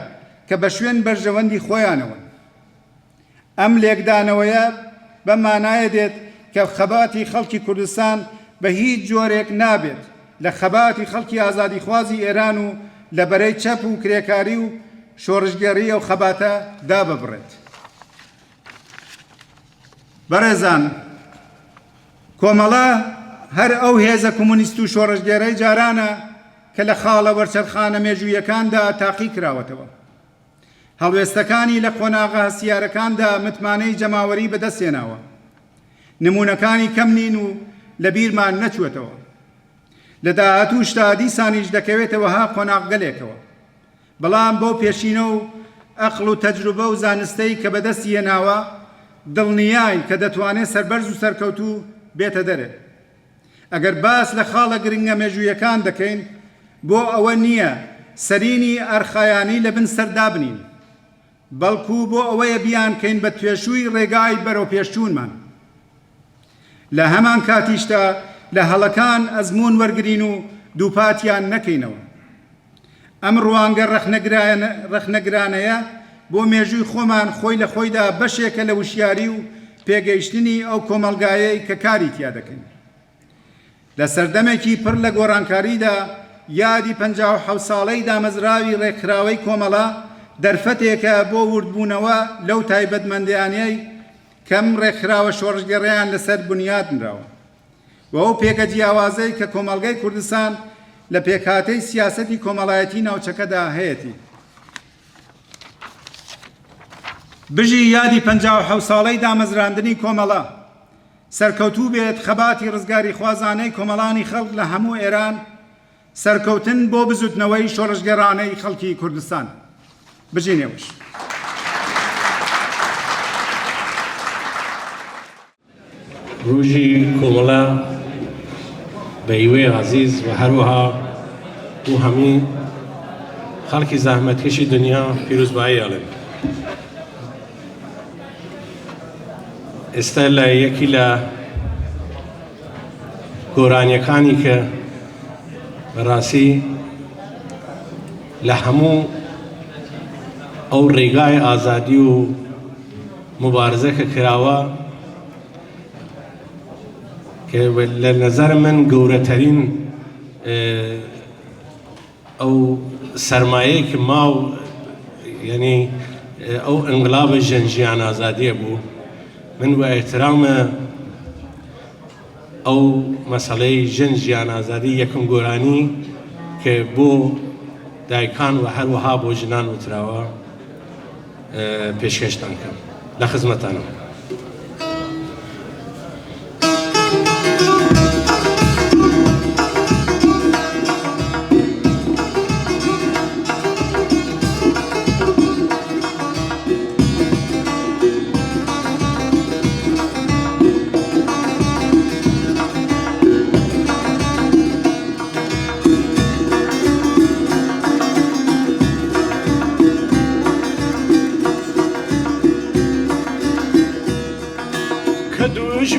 کە بە شوێن بەرژەوەندی خۆیانەوەن. ئەم لێکدانەوەیە بە مانایە دێت کە خەباتی خەڵکی کوردستان بە هیچ جۆرێک نابێت لە خەباتی خەڵکی ئازادیخوازی ئێران و لە بەرەی چەپ و کرێکاری و شۆڕژگەڕی ئەو خەباتە داببڕێت. بەڕێزان، کۆمەڵە هەر ئەو هێزە کۆمونیست و شۆڕژگێرەی جارانە کە لە خاڵە وەرچەرخانە مێژوویەکاندا تاقی کراوەتەوە. هەڵوێستەکانی لە قۆناغە هەسیارەکاندا متمانەی جەماوەری بەدەستێناوە. نمونونەکانی کەم نین و لە بیرمان نەچوێتەوە. لە داهاتووشتا دیسانیش دەکەوێتەوە ها قۆناغگەلێکەوە، بەڵام بۆ پێشینە و ئەقڵ و تەجروبە و زانستەی کە بەدەستی هێناوە دڵنیای کە دەتوانێت سەربەرز و سەرکەوتوو بێتە دەرێ. ئەگەر باس لە خاڵە گرنگە مێژوویەکان دەکەین بۆ ئەوە نییە سەرینی ئەرخایانی لە بن سەردا بنین، بەڵکو بۆ ئەوەیە بیانکەین بە توێشووی ڕێگای بەرەو پێشچوونمان. لە هەمان کاتیشدا لە هەڵەکان ئەزمون وەرگرین و دووپاتیان نەکەینەوە. ئەم ڕوانگە ڕەخنەگرانەیە بۆ مێژووی خۆمان خۆی لە خۆیدا بەشێکە لە وشیاری و پێگەیشتنی ئەو کۆمەلگایەی کە کاری تیا دەکەین. لە سەردەمێکی پڕ لە گۆڕانکاریدا یادی 57 ساڵەی دامەزراوی ڕێکخراوەی کۆمەڵە دەرفەتێکە بۆ وردبوونەوە لەو تایبەتمەندیانەی کەم ڕێکخراوە شۆڕژگەڕیان لەسەر بنیاد نراوە و ئەو پێکە جیاوازەی کە کۆمەڵگەی کوردستان لە پێکهاتەی سیاسەتی کۆمەڵایەتی ناوچەکەدا هەیەی. بژی یادی 57 ساڵەی دامەزراندنی کۆمەڵە سەرکەوتوو بێت خەباتی ڕزگاری خوازانەی کۆمەڵانی خەڵک لە هەموو ئێران، سەرکەوتن بۆ بزوتنەوەی شۆڕژگەڕانەی خەڵکی کوردستان. بژینێوش. ڕۆژی کۆمەڵە بە هیوەی عەزیز و هەروەها بۆ هەموو خەڵکی زەحمەتکێشی دنیا پیرۆزبایی ئەڵێم. ئێستا لە یەکی لە گۆرانیەکانی کە بەڕاستی لە هەموو ئەو ڕێگای ئازادی و مبارزە کە کراوە کە لە نەزەر من گەورەترین ئەو سەرمایەی کە ماو یعنی ئەو ئەنقلابە ژەنجیان ئازادیە بوو. من بە ئێحترامە ئەو مەسەڵەی ژەنجیان ئازادی یەکەم گۆرانی کە بۆ دایکان و هەروەها بۆ ژنان وتراوە پێشکەشتان کەم. لە خزمەتانم.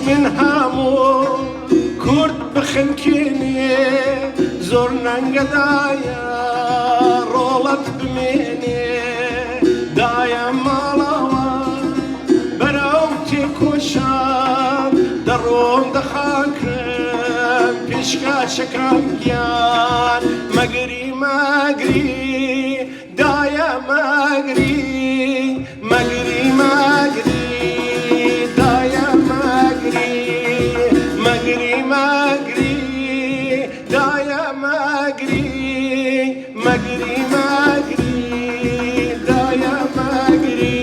من هەموو کورد بخنکێنێ زۆر نەنگەدایە ڕۆڵەت بمێنێ دایە ماڵەوە بەرەو تێکۆشان دەڕۆم دەخاکرم پێشکاشەکەم گیان مەگری دایە مەگری دایە مەگری دایە مەگری دایە مەگری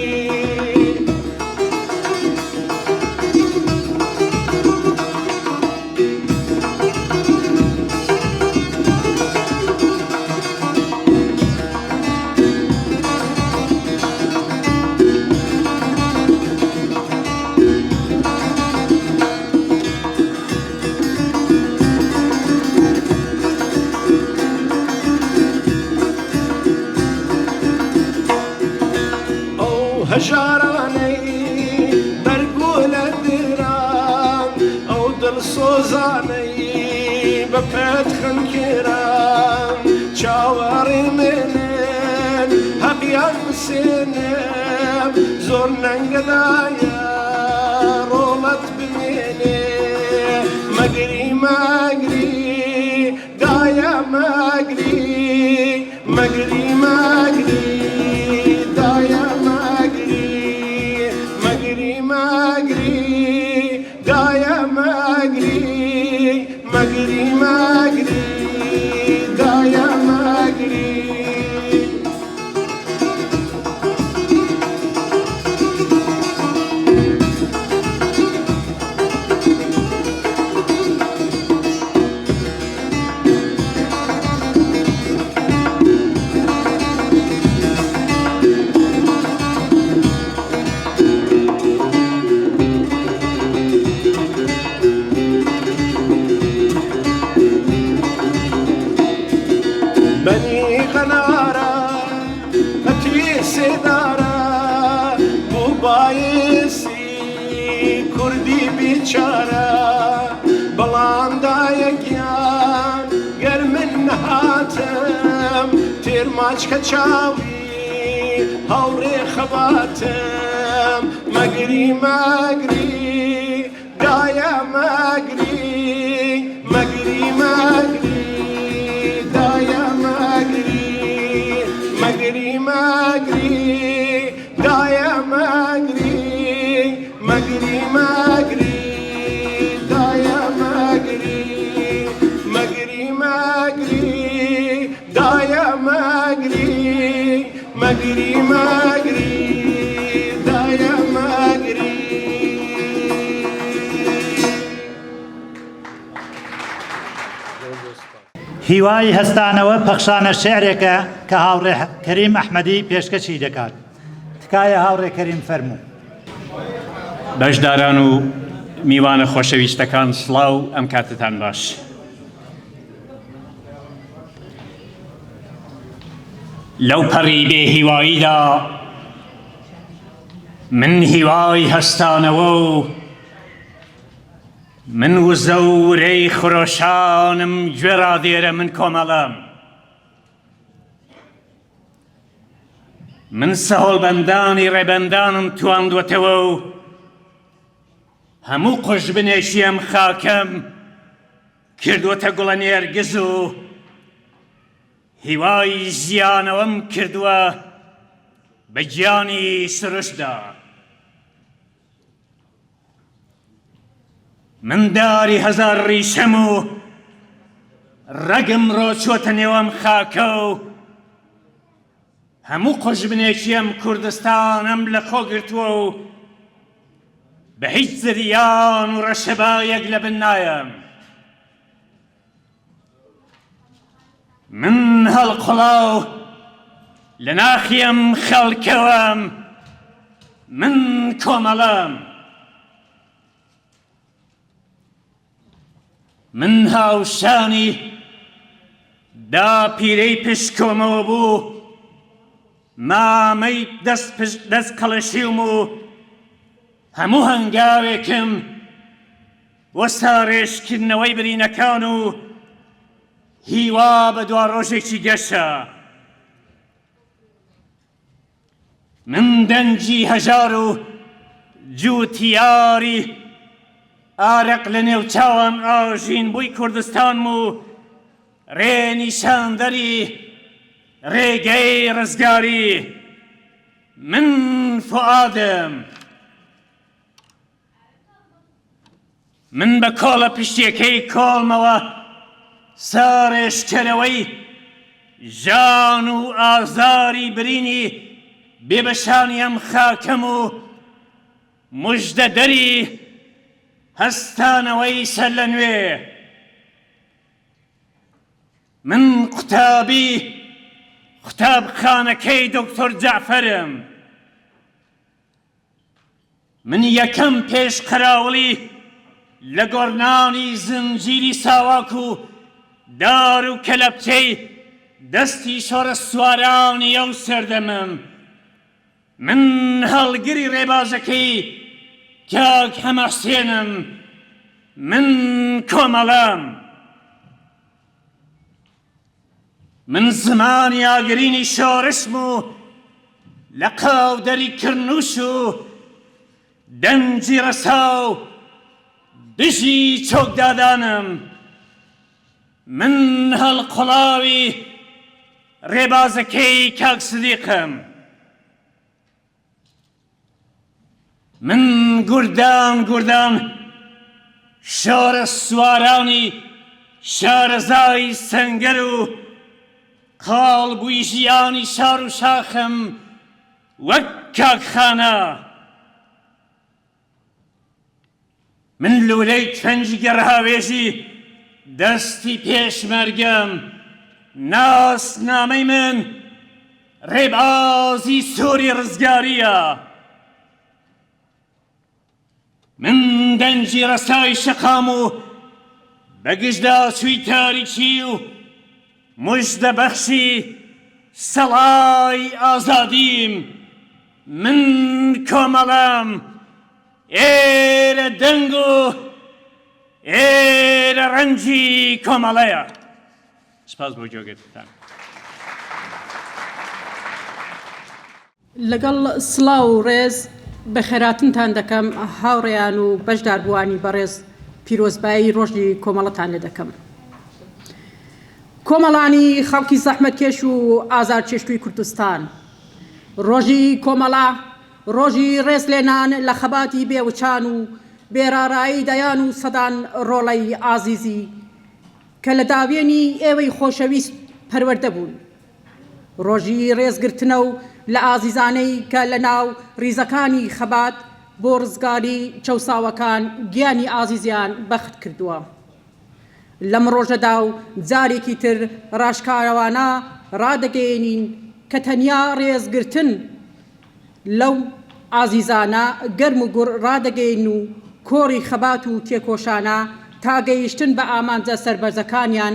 هەژارانەی بەرگولە درام ئەو دڵسۆزانەی بە پێت خنکێرام چاوەڕێ منن هەبیان بسێنم زۆر نەنگەدایە ڕۆڵەت بمێنێ مەگری دایە مەگری دایە دایە دایە مەگری بەنی قەنارە پەتی سێدارە بوو بایسی کوردی بیچارە بەڵام دایەگیان گەر من نەهاتم تێرماچکە چاوی هەوڕێ خەباتم مەگری دایە مەگری دایە دایە هیوای هەستانەوە پەخشانە شێعرێکە کە هاوڕێ کەریم ئەحمەدی پێشکەشی دەکات. تکایە هاوڕێ کەریم فەرموو. بەشداران و میوانە خۆشەویستەکان سڵاو ئەم کاتتان باش. لەو پەڕی بێ هیواییدا من هیوای هەستانەوە و من وزە و ورەی خرۆشانم گوێرا دێرە من کۆمەڵەم. من سەهۆڵبەندانی ڕێبەندانم تواندوەتەوە و هەموو قوش بنێشیم خاکەم کردووەتە گوڵە نێرگز و هیوای ژیانەوەم کردووە بە گیانی سروشدا. من داری هەزار ڕیشەم و ڕەگم ڕۆچۆتە نێوەم خاکە و هەموو قوش بنێشیم کوردستانم لە خۆ گرتووە و بە هیچ زریان و ڕەشەبایەک لە بن نایەم. من هەڵقوڵاو لە ناخیم خەڵکەوەم، من کۆمەڵەم. من هاوشانی دا پیرەی پشکۆمەوە بوو، مامەی دەست کەڵەشیم و هەموو هەنگاوێکم وەستارێشکردنەوەی برینەکان و هیوا بە دوا ڕۆژێکی گەشە. من دەنجی هەژار و جوتیاری ئارەق لە نێو چاوان ئاژین بووی کوردستانم و ڕێنیشاندەری ڕێگەی ڕزگاری. من فوعادم، من بە کۆڵە پشتیەکەی کۆڵمەوە سارێشکەرەوەی ژان و ئازاری برینی بێبەشانی ئەم خاکەم و موژدەدەری هەستانەوەی سەر لە نوێ. من قوتابخانەکەی دکتۆر جەعفەرم. من یەکەم پێش قەراوڵی لە گۆڕنانی زنجیری ساواک و دار و کەلەپچەی دەستی شۆڕە سوارانی ئەو سەردەمم. من هەڵگری ڕێبازەکەی کاک هەمەحسێنم. من کۆمەڵام. من زمانی ئاگرینی شۆڕشم و لە قاودەری کرنووش و دەنجی ڕەسا و دژی چۆکدادانم. من هەڵقوڵاوی ڕێبازەکەی کاک سدیقم. من گوردان شۆڕە سوارانی شارەزای سەنگەر و قاڵ بووی ژیانی شار و شاخم وەک کاکخانە. من لولەی کەنجی گەڕهاوێژی دەستی پێشمەرگەم. ناسنامەی من ڕێبازی سۆری ڕزگاریە. من دەنجی ڕەسای شەقام و بەگشدا چووی تاریکی و موژدەبەخشی سەڵای ئازادیم. من کۆمەڵام. ئێرە دەنگ و ئێرە ڕەنجی کۆمەڵەیە. سپاس بۆ جۆگرتان. لەگەڵ سڵاو و ڕێز بە خێراتنتان دەکەم هاوڕێیان و بەشداربووانی بەڕێز پیرۆزبایی ڕۆژی کۆمەڵەتان لێ دەکەم. کۆمەڵانی خەڵکی زەحمەتکێش و ئازار چێشتووی کوردستان، ڕۆژی کۆمەڵە ڕۆژی ڕێزلێنان لە خەباتی بێوچان و بێرارایی دەیان و سەدان ڕۆڵەی ئازیزی کە لە داوێنی ئێوەی خۆشەویست پەروەردە بوون. ڕۆژی ڕێزگرتنە و لە ئازیزانەی کە لە ناو ریزەکانی خەبات بۆ ڕزگاری چەوساوەکان گیانی ئازیزیان بەخت کردووە. لەم ڕۆژەدا و جارێکی تر ڕاشکاروانە ڕادەگەیەنین کە تەنیا ڕێزگرتن لەو ئازیزانە گەرم و گوڕ ڕادەگەین و کۆڕی خەبات و تێکۆشانە تا گەیشتن بە ئامانجە سەربەرزەکانیان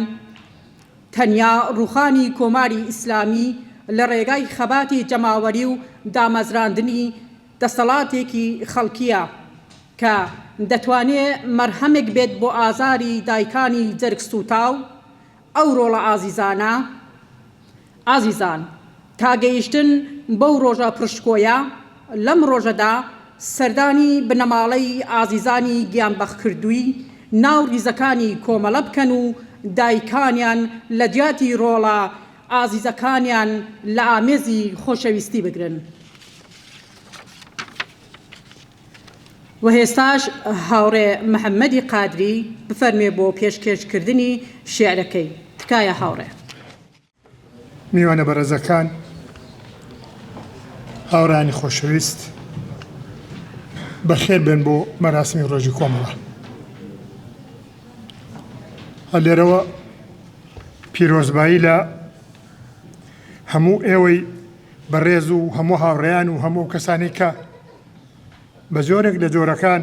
تەنیا ڕوخانی کۆماری ئیسلامی لە ڕێگای خەباتی جەماوەری و دامەزراندنی دەسەڵاتێکی خەڵکیە کە دەتوانێت مەرهەمێک بێت بۆ ئازاری دایکانی جەرگسوتاو. ئەو ڕۆڵە ئازیزانە ئازیزان تا گەیشتن بەو ڕۆژە پرشکۆیە لەم ڕۆژەدا سەردانی بنەماڵەی ئازیزانی گیانبەخکردووی ناو ریزەکانی کۆمەڵە بکەن و دایکانیان لە جیاتی ڕۆڵە ئازیزەکانیان لە ئامێزی خۆشەویستی بگرن. و هێستاش هاوڕێ محەممەدی قادری بفەرمێ بۆ پێشکەشکردنی شێعرەکەی. تکایە هاوڕێ. میوانە بەڕێزەکان، هاوڕانی خۆشەویست، بەخێر بێن بۆ مەراسمی ڕۆژی کۆمەڵە. هەلێرەوە پیرۆزبایی لە هەموو ئێوەی بەڕێز و هەموو هاوڕێیان و هەموو کەسانی کە بە جۆرێک لە جۆرەکان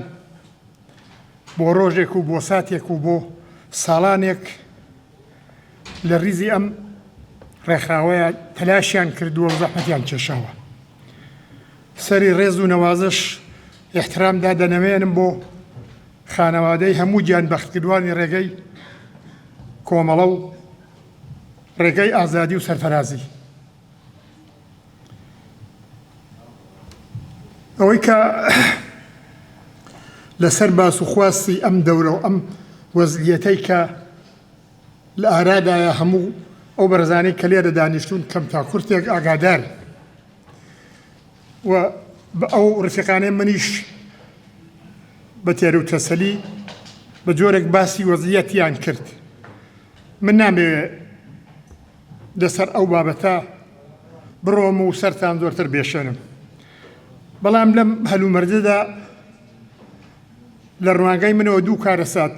بۆ ڕۆژێک و بۆ ساتێک و بۆ ساڵانێک لە ریزی ئەم ڕێکخراوەیە تەلاشیان کردووە و زەحمەتیان کێشاوە. سەری ڕێز و نەوازش احترامدا دەنەوێنم بۆ خانەوادەی هەموو گیانبەختکردوانی ڕێگەی کۆمەڵە و ڕێگەی ئازادی و سەرفەرازی. ئەوەی کە لەسەر باس و خواستی ئەم دەورە و ئەم وەزعیەتەی کە لە ئارادایە هەموو ئەو بەرزانەی کە لێرە دانیشتوون کەم تا کورتێک ئاگادار و بە ئەو ڕفیقانەی منیش بە تێر و تەسەلی بە جۆرێک باسی وەزعیەتیان کرد. من نامەوێت لەسەر ئەو بابەتە بڕۆم و سەرتان زۆرتر بێشێنم، بەڵام لەم هەلومەردەدا لە ڕوانگەی منەوە دوو کارەسات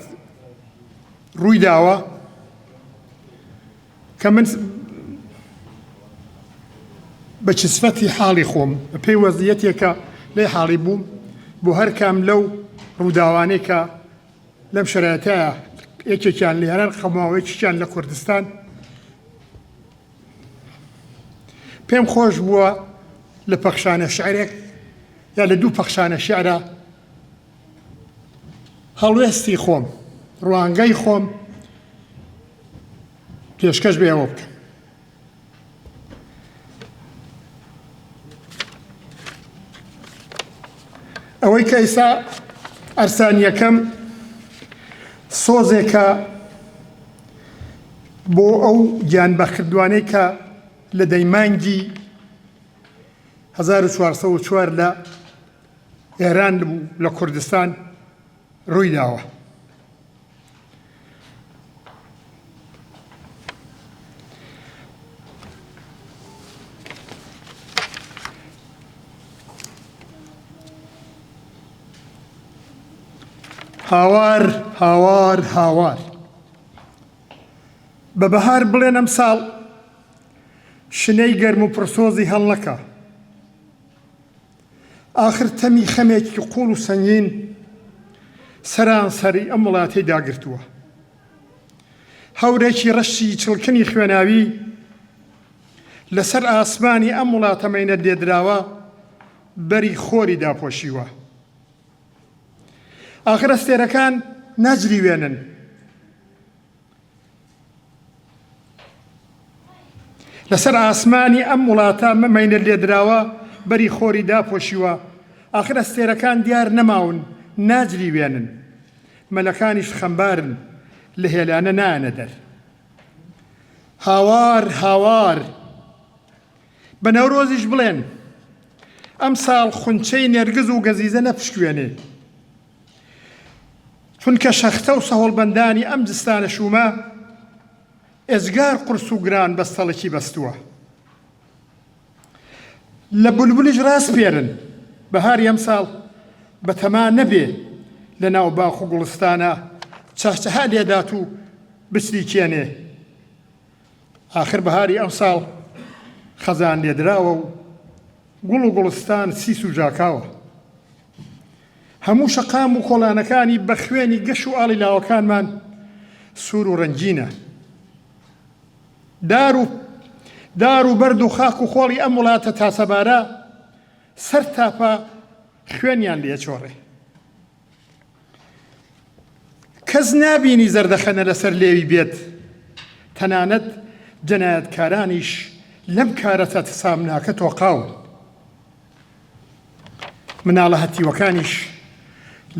ڕووی داوە کە من بە چسفەتی حاڵی خۆم بە پێی وەزعیەتێکە لێ حاڵی بووم بۆ هەر کام لەو ڕووداوانەی کە لەم شەرایەتەیە یەکێکیان لە هێران قەماوەیەکیان لە کوردستان پێم خۆش بووە لە پەخشانە شعرێک یا لە دوو پەخشانە شعرە هەڵوێستی خۆم ڕوانگەی خۆم پێشکەش بێەوە بکەم. ئەوەی کە ئێستا ئەرسانیەکەم سۆزێکە بۆ ئەو گیانبەختکردوانەی کە لە دەیمانگی 1404 لە ئێران لە کوردستان ڕووی داوە. هاوار هاوار هاوار بە بەهار بڵێن ئەم ساڵ شنەی گەرم و پرسۆزی هەڵنەکە، ئاخر تەمی خەمێکی قوڵ و سەنگین سەرانسەری ئەم وڵاتەی داگرتووە. هەورێکی ڕەشی چڵکنی خوێناوی لەسەر ئاسمانی ئەم وڵاتە مەینە لێدراوە بەری خۆری داپۆشیوە. ئاخر ئەستێرەکان ناجریوێنن، لەسەر ئاسمانی ئەم وڵاتە مەینە لێدراوە بەری خۆری داپۆشیوە. ئاخر ئەستێرەکان دیار نەماون ناجریوێنن، مەلەکانیش خەمبارن لە هێلانە نانە دەر. هاوار هاوار بە نەورۆزیش بڵێن ئەم ساڵ خونچەی نێرگز و گەزیزە نەپشکوێنێ، چونکە شەختە و سەهۆڵبەندانی ئەم جستانە شومە ئێزگار قورس و گران بەستەڵێکی بەستووە. لە بولبولیش ڕاست پێرن بەهاری ئەم ساڵ بەتەما نەبێ لە ناو باخ و گوڵستانە چاچەها لێدات و بچری کێنێ. ئاخر بەهاری ئەم ساڵ خەزان لێدراوە و گوڵ و گوڵستان سیس و ژاکاوە. هەموو شەقام و کۆڵانەکانی بە خوێنی گەش و ئاڵی لاوەکانمان سوور و ڕەنگینە. دار و بەرد و خاک و خۆڵی ئەم وڵاتە تاسەبارە سەر تاپە خوێنیان لێچۆڕێ. کەس نابینی زەردەخەنە لەسەر لێوی بێت، تەنانەت جەنایەتکارانیش لەم کارەتە سامناکە تۆقاون. مناڵە هەتیوەکانیش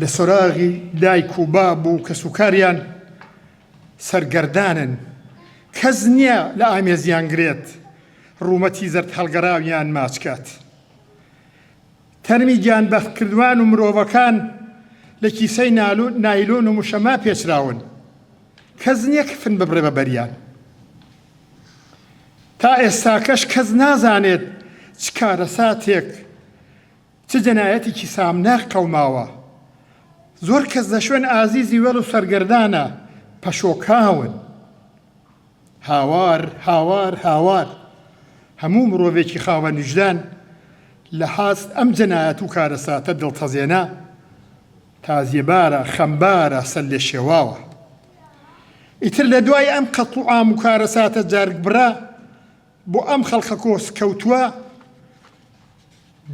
لە سۆراغی دایک و باب و کەسوکاریان سەرگەردانن، کەس نییە لە ئامێزیان گرێت ڕوومەتی زەرد هەڵگەڕاویان ماچکات. تەرمی گیانبەختکردوان و مرۆڤەکان لە کیسەی نایلۆن و موشەما پێچراون، کەس نییە کفن ببڕێ بە بەریان. تا ئێستاکەش کەس نازانێت چ کارەساتێک چ جەنایەتێکی سامناق قەوماوە. زۆر کەس لە شوێن ئازیزی وەڵ و سەرگەردانە پەشۆکاون. هاوار هاوار هاوار هەموو مرۆڤێکی خاوە نوجدان لە حاست ئەم جەنایەت و کارەساتە دڵتەزێنە تازیێبارە خەمبارە سەر لێ شێواوە. ئیتر لە دوای ئەم قەت و عام و کارەساتە جارگبرا بۆ ئەم خەڵخە کۆس کەوتووە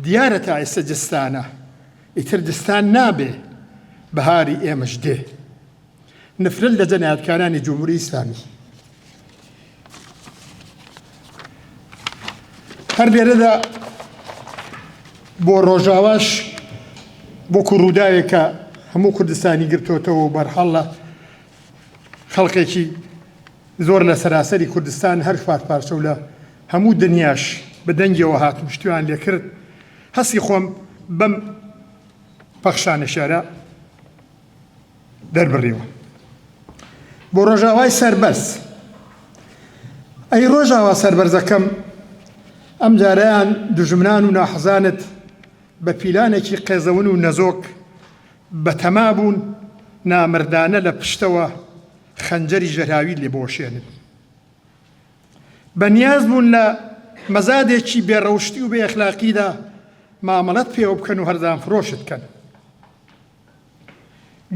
دیارە تا ئێستا جستانە، ئیتر جستان نابێ بەهاری ئێمەش دێ نفرەت لە جەنایەتکارانی جمهوری ئیسلامی. هەر لێرەدا بۆ ڕۆژاواش بۆکو ڕووداوێکە هەموو کوردستانی گرتوتەوە و بەرحەڵە خەڵقێکی زۆر لە سەراسەری کوردستان هەر پارچە و لە هەموو دنیاش بە دەنگیەوە هاتم شتیوان لێ کرد هەستی خۆم بەم پەخشانە شارە دەربڕیەوە. بۆ ڕۆژاوای سەربەرز ئەی ڕۆژاوا سەربەرزەکەم ئەم جارەیان دژمنان و ناحەزانت بە پیلانێکی قێزەون و نەزۆک بە تەما بوون نامردانە لە پشتەوە خەنجەری ژەراوی لێبۆشێنن. بەنیاز بوون لە مەزادێکی بێڕەوشتی و بێ ئەخلاقیدا مامەڵەت پێوە بکەن و هەردان فرۆشت کەن.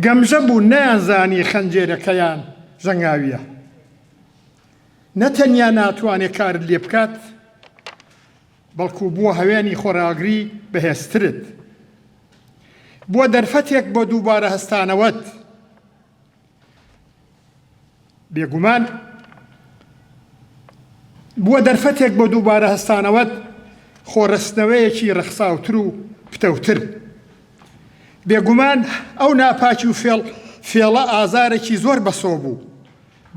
گەمژە بوون نەیانزانی خەنجێرەکەیان ژەنگاویە. نەتەنیا ناتوانێت کارت لێ بکات بەڵکو بووە هەوێنی خۆراگری بەهێزترت. بووە دەرفەتێک بۆ دووبارە هەستانەوەت. بێگومان بووە دەرفەتێک بۆ دووبارە هەستانەوەت خۆڕستنەوەیەکی ڕەخساوتر و پتەوتر. بێگومان ئەو ناپاکی و فێڵە ئازارێکی زۆر بەسۆ بوو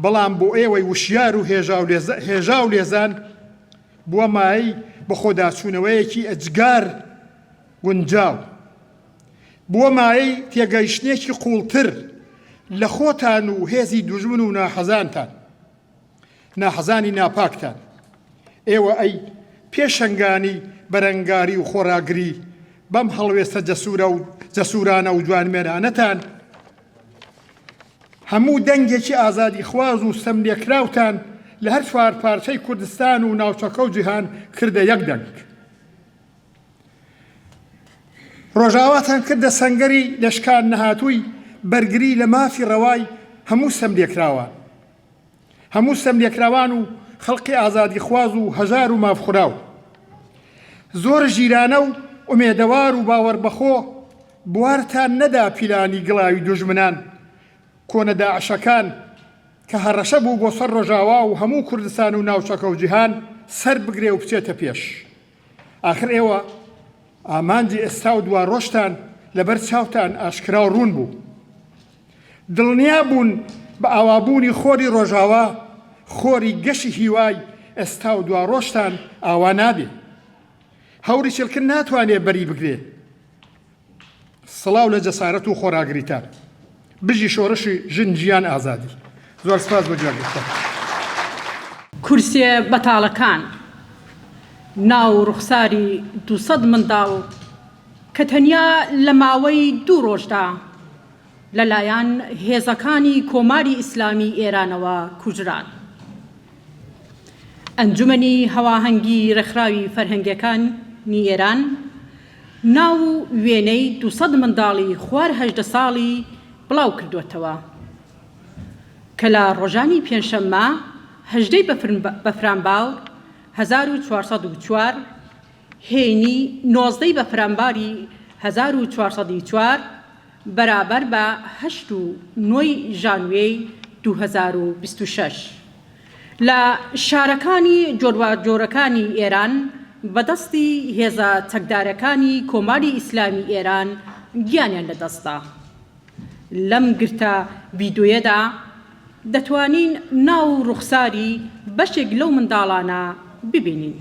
بەڵام بۆ ئێوەی وشیار و هێژا و لێزان بووە مای بە خۆداچوونەوەیەکی ئەجگار گونجاو. بووە مایەی تێگەیشتێکی قوڵتر لە خۆتان و هێزی دوژمن و ناحەزانتان ناحەزانی ناپاکتان. ئێوە ئەی پێشەنگانی بەرەنگاری و خۆراگری بەم هەڵوێستە جەسوورانە و جوانمێرانەتان هەموو دەنگێکی ئازادی خواز و سەملێکراوتان لە هەر چوار پارچەی کوردستان و ناوچەکە و جیهان کردە یەک دەنگ. ڕۆژاواتان کردە سەنگەری لەشکان نەهاتووی بەرگری لە مافی ڕەوای هەموو سەملێکراوان. هەموو سەملێکراوان و خەڵقی ئازادی خواز و هەژار و مافخوراو. زۆر ژیرانە و ئومێدەوار و باوەڕ بەخۆ بوارتان نەدا پیلانی گڵاوی دوژمنان کۆنە داعشەکان کە هەڕەشە بوو بۆ سەر ڕۆژاوا و هەموو کوردستان و ناوچەکە و جیهان سەر بگرێ و بچێتە پێش. ئاخر ئێوە ئامانجی ئێستا و دوا ڕۆژتان لەبەر چاوتان ئاشکرا و ڕوون بوو. دڵنیا بوون بە ئاوابوونی خۆری ڕۆژاوا خۆری گەشی هیوای ئێستا و دوا ڕۆژتان ئاوا نابێ. هەوری چێلکرد ناتوانێ بەری بگرێ. سڵاو لە جەسارەت و خۆراگریتان. بژی شۆڕشی ژنجیان ئازادی. زۆر سپاس بۆ جوابگرتن. کورسێ بەتاڵەکان ناو ڕوخساری 200 منداڵ کە تەنیا لە ماوەی 2 ڕۆژدا لەلایەن هێزەکانی کۆماری ئیسلامی ئێرانەوە کوژران. ئەنجومەنی هەواهەنگی ڕێکخراوی فەرهەنگیەکانی ئێران ناو وێنەی 200 منداڵی خوار 18 ساڵی بڵاو کردوێتەوە کە لە ڕۆژانی پێنجشەممە 18 بەفرانباو 1404 هێنی 19 بەفرانباری 1404 بەرابەر بە 8 و 9 ژانوێی 2026 لە شارەکانی جۆرەکانی ئێران بەدەستی هێزە چەکدارەکانی کۆماری ئیسلامی ئێران گیانیان لەدەستدا. لەم گرتە ڤیدۆیەدا دەتوانین ناو ڕوخساری بەشێک لەو منداڵانە ببینین.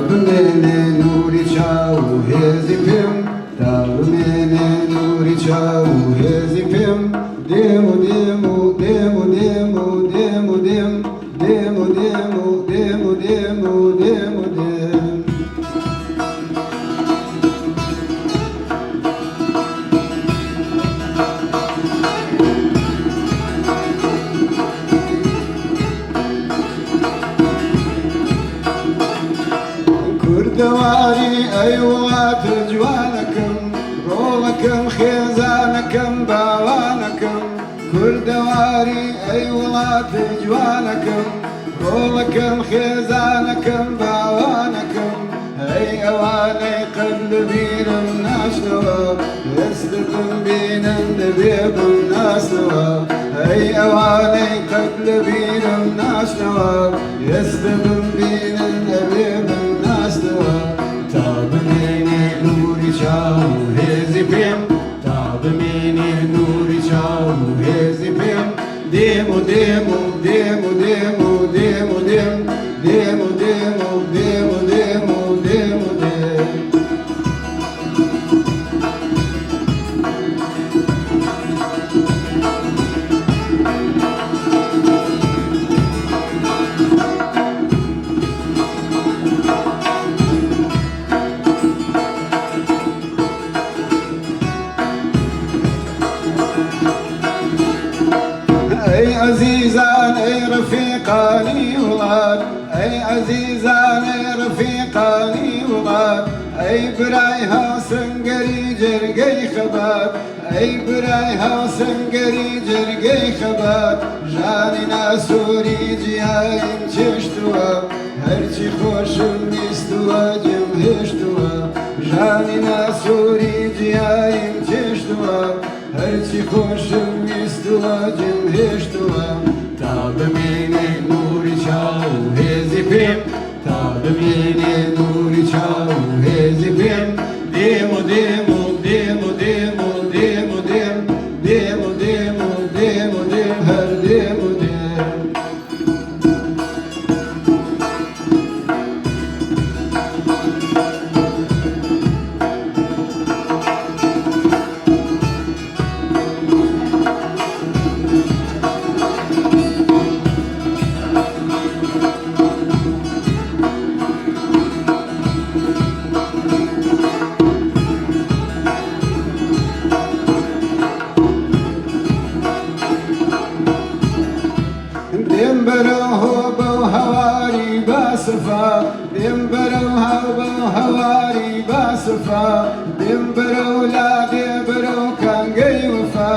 بمێنێ نوری چاو و هێزی پێم تا بمێنێ نوری چاو و هێزی پێم دێم و دێم و دێم و دێم و دێم و دێم دێم و دێم و دێم و دێم و دێم و دێم کوردەواری ئەی وڵات جوانەکەم ڕۆڵەکەم خێزانەکەم باوانەکەم کوردەواری ئەی وڵات جوانەکەم ڕۆڵەکەم خێزانەکەم باوانەکەم ئەی ئەوانەی قەت لە بیرم ناشنەوە هێستا بمبینن دەبێ بمناسنەوە ئەی ئەوانەی قەت لە بیرم ناشنەوە هێستا بمبینن دەبێ بمناسنەوە تا بمێنێ نوری چاو و هێزی پێم تا بمێنێ نوری چاو و هێزی پێم دێم و دێم و دێم و دێم و دێم و دێم دێم و دێم و دێم و دێم و دێم و دێم أي عزيزان أي رفيقاني وغاد أي عزيزان أي رفيقاني وغاد أي برايها سنقري جرقي خباب أي برايها سنقري جرقي خباب جاننا سوري جياين تشتوا هرشي خوشم بيستوا جمهشتوا جاننا سوري جياين تشتوا هرچی خوشم ویستوا جمهشتوا تا بمینێ نوری چاو و هێزی پێم تا بمینێ نوری چاو و هێزی پێم دێم و دێم و دێم و دێم و دێم و دێم دێم و دێم و دێم و دێم هەر دێم و دێم دێم بەرەو بەو هەواری باسەفا دێم بەرەو بەو هەواری باسەفا دێم بەرەو لاغێ بەرەو کانگەی وەفا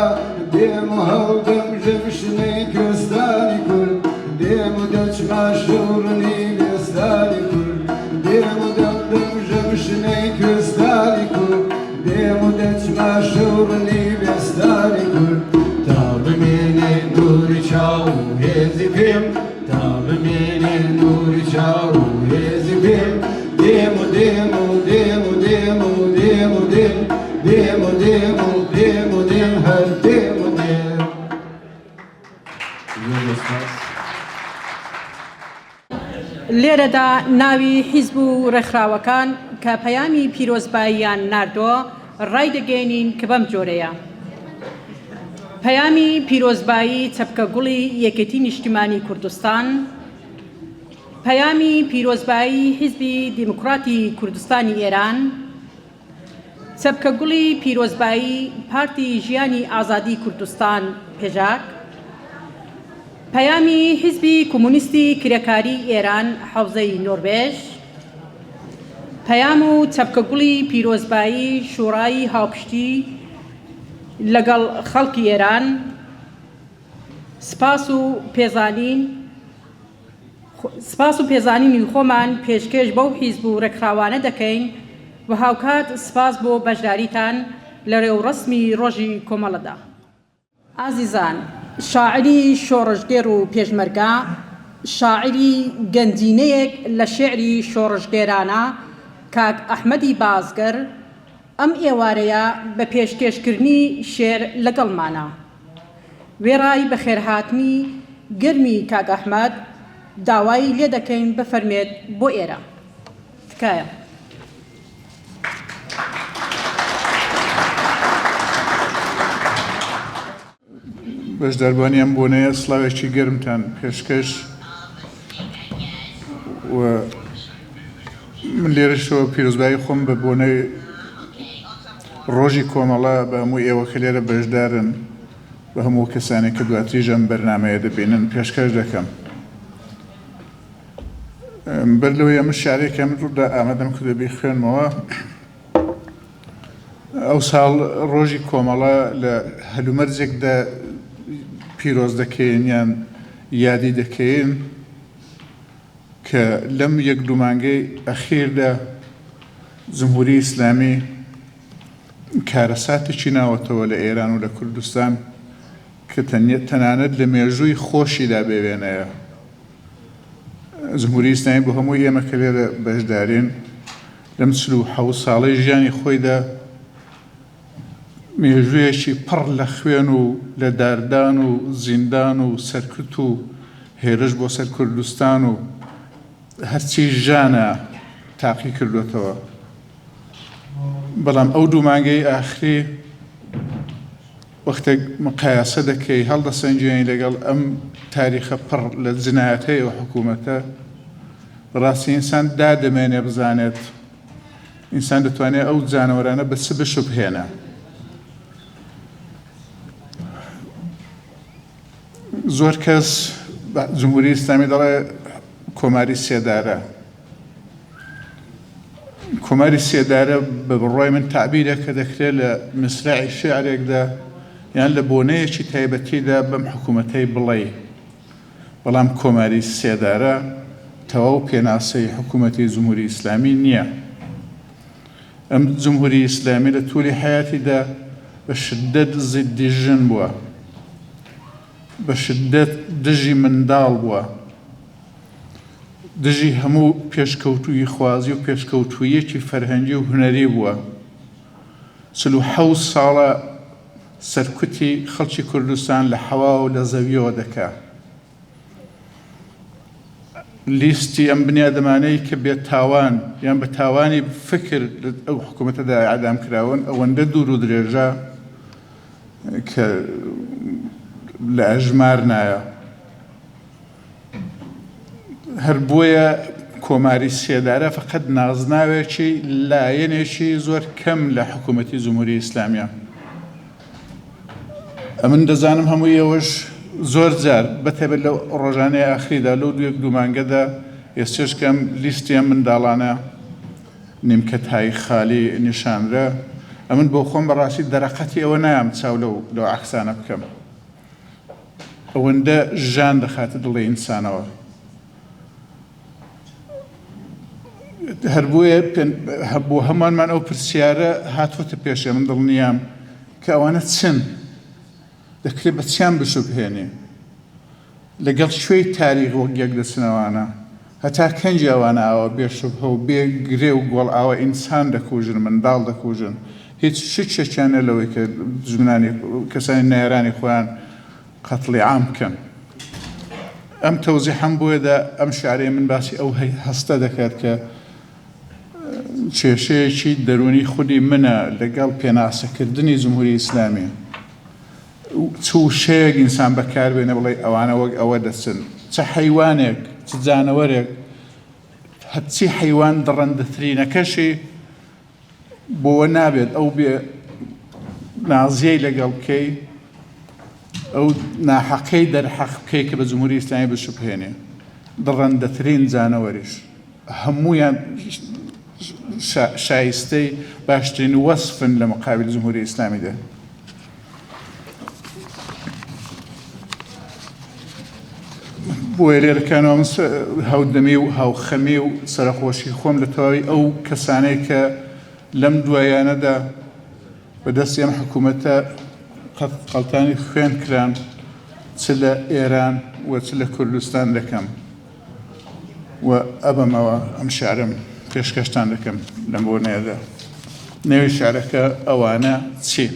دێم و هەڵدەم ژەم شنەی کوێستانی کورد دێم و دەچما شەوڕنی وێستانی کورد دێم و دەڵدەم ژەم شنەی کوێستانی کورد دێم و دەچما شەوڕنی وێستانی کورد تا بمێنێ نوری چاو و هێزی پێم تا بمێنێ نوری چاو و هێزی پێم دێم و دێم و دێم و دێم و دێم و دێم دێم و دێم و دێم و دێم هەر دێم و دێم لێرەدا ناوی حیزب و ڕێکخراوەکان کە پەیامی پیرۆزباییان ناردۆ ڕای دەگەێنین کە بەم جۆرەیە. پەیامی پیرۆزبایی چەپکە گوڵی یەکێتی نیشتیمانی کوردستان، پەیامی پیرۆزبایی حیزبی دیموکراتی کوردستانی ئێران، چەپکە گوڵی پیرۆزبایی پارتی ژیانی ئازادی کوردستان پێژاک، پەیامی حیزبی کۆمونیستی کرێکاری ئێران حەوزەی نۆروێژ، پەیام و چەپکە گوڵی پیرۆزبایی شوڕایی هاوپشتی لەگەڵ خەڵکی ئێران. سپاس و پێزانینی خۆمان پێشکەش بەو حیزب و ڕێکخراوانە دەکەین و هاوکات سپاس بۆ بەشداریتان لە ڕێوڕەسمی ڕۆژی کۆمەڵەدا. ئازیزان، شاعری شۆڕژگێر و پێشمەرگە، شاعری گەنجینەیەک لە شێعری شۆڕژگێرانە کاک ئەحمەدی بازگەر ئەم ئێوارەیە بە پێشکەشکردنی شێر لەگەڵمانە. وێڕای بەخێرهاتنی گەرمی کاک ئەحمەد داوای لێ دەکەین بفەرمێت بۆ ئێرە. تکایە. بەشداربوونی ئەم بۆنەیە سڵاوێکی گەرمتان پێشکەش و من لێرەشەوە پیرۆزبایی خۆم بە بۆنەی ڕۆژی کۆمەڵە بە هەموو ئێوە کە لێرە بەشدارن بە هەموو کەسانێک کە دواتریژ ئەم بەرنامەیە دەبینن پێشکەش دەکەم. بەر لەوەی ئەمە شارێکە من ڕوودا ئامادەم کردەبی خوێنمەوە. ئەو ساڵ ڕۆژی کۆمەڵە لە هەلومەرجێکدا پیرۆز دەکەین یان یادی دەکەین کە لەم یەک دوو مانگەی ئەخیردا جمهوری ئیسلامی کارەساتێکی ناوەتەوە لە ئێران و لە کوردستان کە تەنانەت لە مێژووی خۆشیدا بێوێنەیە. جمهوری ئیسلامی بۆ هەموو ئێمە کە لێرە بەشدارین لەم 47 ساڵەی ژیانی خۆیدا مێژوویەکی پڕ لە خوێن و لە داردان و زیندان و سەرکوت و هێرش بۆ سەر کوردستان و هەرچی ژانە تاقی کردوێتەوە. بەڵام ئەو دوو مانگەی ئاخری وەختێک مقایاسە دەکەی هەڵدەسەنجێنی لەگەڵ ئەم تاریخە پڕ لە جنایەتەی و حکوومەتە ڕاستی ئینسان دادەمێنێ بزانێت ئینسان دەتوانێت ئەو جانەوەرانە بە چ بشوبهێنە. زۆر کەس جمهوری ئیسلامی دەڵێ کۆماری سێدارە. کۆماری سێدارە بە بڕۆی من تعبیرە کە دەکرێت لە مسرعی شعرێکدا یان لە بۆنەیەکی تایبەتیدا بەم حکوومەتەی بڵێ. بەڵام کۆماری سێدارە تەواو پێناسەی حکوومەتی جمهوری ئیسلامی نییە. ئەم جمهوری ئیسلامی لە توولی حیاتیدا بە شدەت زیدی ژن بووە، بە شدەت دژی منداڵ بووە، دژی هەموو پێشکەوتووی خوازی و پێشکەوتوویەکی فەرهەنگی و هونەری بووە. 47 ساڵە سەرکوتی خەڵکی کوردستان لە حەوا و لە زەویەوە دەکا. لیستی ئەم بنیادەمانەی کە بێت تاوان یان بە تاوانی فکر ئەو حکوومەتەدا ئەعدام کراون ئەوەندە دوور و درێژە کە لە ئەژمار نایە. هەر بۆیە کۆماری سێدارە فقط نازناوێکی لایەنێکی زۆر کەم لە حکوومەتی جمهوری ئیسلامیە. ئەمن دەزانم هەموو ئێوەش زۆر جار بەتەبێت لەو ڕۆژانەی ئاخریدا لەو دوو مانگەدا ئێستش کەم لیستیان منداڵانە نیمکەتایی خالی نیشانرە. ئەمن بۆ خۆم بەڕاستی دەرەقەتی ئەوە نایام چاو لەو عەکسانە بکەم. ئەوەندە ژان دەخاتە دڵی ئینسانەوە. هەر بۆیە بۆ هەمووانمان ئەو پرسیارە هاتووەتە پێشێ من دڵنیام کە ئەوانە چن دەکرێت بە چیان بشوبهێنێ لەگەڵ شوێی تاریخ وەک یەک دەچنەوانە هەتا کەنجی ئەوانە ئاوە بێشوبهە و بێ گرێ و گۆڵ ئاوە ئینسان دەکوژن منداڵ دەکوژن هیچ شتێکیانە لەوەی کە ژمنانی کەسانی نایرانی خۆیان قەتڵی عام بکەن. ئەم تەوزیحەم بۆیەدا ئەم شعرەیە من باسی ئەو هەستە دەکات کە کێشەیەکی دەرونی خودی منە لەگەڵ پێناسەکردنی جمهوری ئیسلامی. چوو شەیەک ئینسان بەکاربێنە بڵێ ئەوانە وەک ئەوە دەچن. چ حەیوانێک چ جانەوەرێک هەرچی حەیوان دڕەندەترینەکەشی بۆوە نابێت ئەو بێ نازیەی لەگەڵ بکەی ئەو ناحەقەی دەرحەق بکەی کە بە جمهوری ئیسلامی بشوبهێنێ. دڕەندەترین جانەوەریش هەموویان شایستەی باشترین وەسفن لە مقابل جمهوری ئیسلامیدا. بۆیە لێرەکانەوە من هاودەمی و هاوخەمی و سەرخۆشی خۆم لە تەواوی ئەو کەسانەی کە لەم دوایانەدا بەدەستی ئەم حکوومەتە قەڵتانی خوێن کران چ لە ئێران و چ لە کوردستان دەکەم و ئەبەمەوە ئەم شارم پێشکەشتان دەکەم لەم بۆنەیەدا. نێوی شارەکە ئەوانە چی؟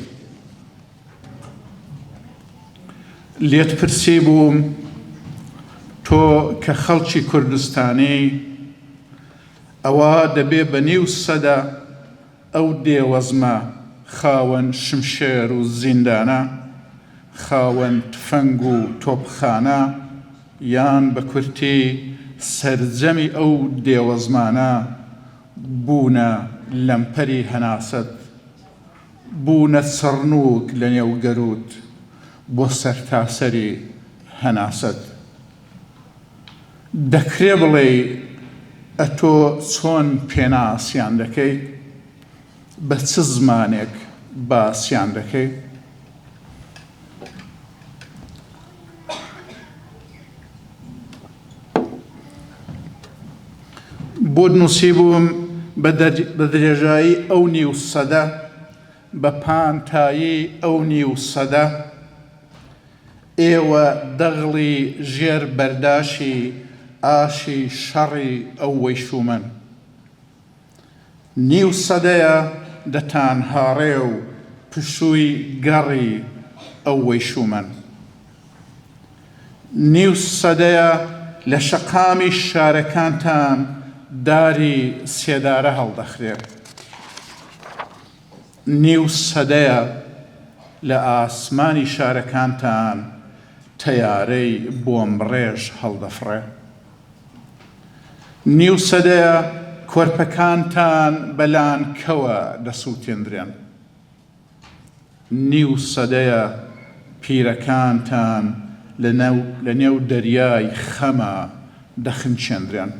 لێت پرسی بووم تۆ کە خەڵکی کوردستانی ئەوە دەبێ بە نیو سەدا ئەو دێوەزمە خاوەن شمشێر و زیندانە خاوەن تفەنگ و تۆپخانە یان بە کورتی سەرجەمی ئەو دێوەزمانە بوونە لەمپەری هەناسەت بوونە سڕنووک لە نێو گەروت بۆ سەرتاسەری هەناسەت دەکرێ بڵێ ئەتۆ چۆن پێناسیان دەکەی بە چ زمانێک باسییان دەکەی بۆ نووسی بووم بە درێژایی ئەو نیو سەدە بە پانتایی ئەو نیو سەدە ئێوە دەغڵی ژێر بەرداشی ئاشی شەڕی ئەو وەیشومەن نیو سەدەیە دەتان هاڕێ و پشووی گەڕی ئەو وەیشومەن نیو سەدەیە لە شەقامی شارەکانتان داری سێدارە هەڵدەخرێت نیو سەدەیە لە ئاسمانی شارەکانتان تەیارەی بۆمڕێژ هەڵدەفڕێ نیو سەدەیە کۆرپەکانتان بەلانکەوە دەسووتێندرێن نیو سەدەیە پیرەکانتان لە نێو دەریای خەمە دەخنچێندرێن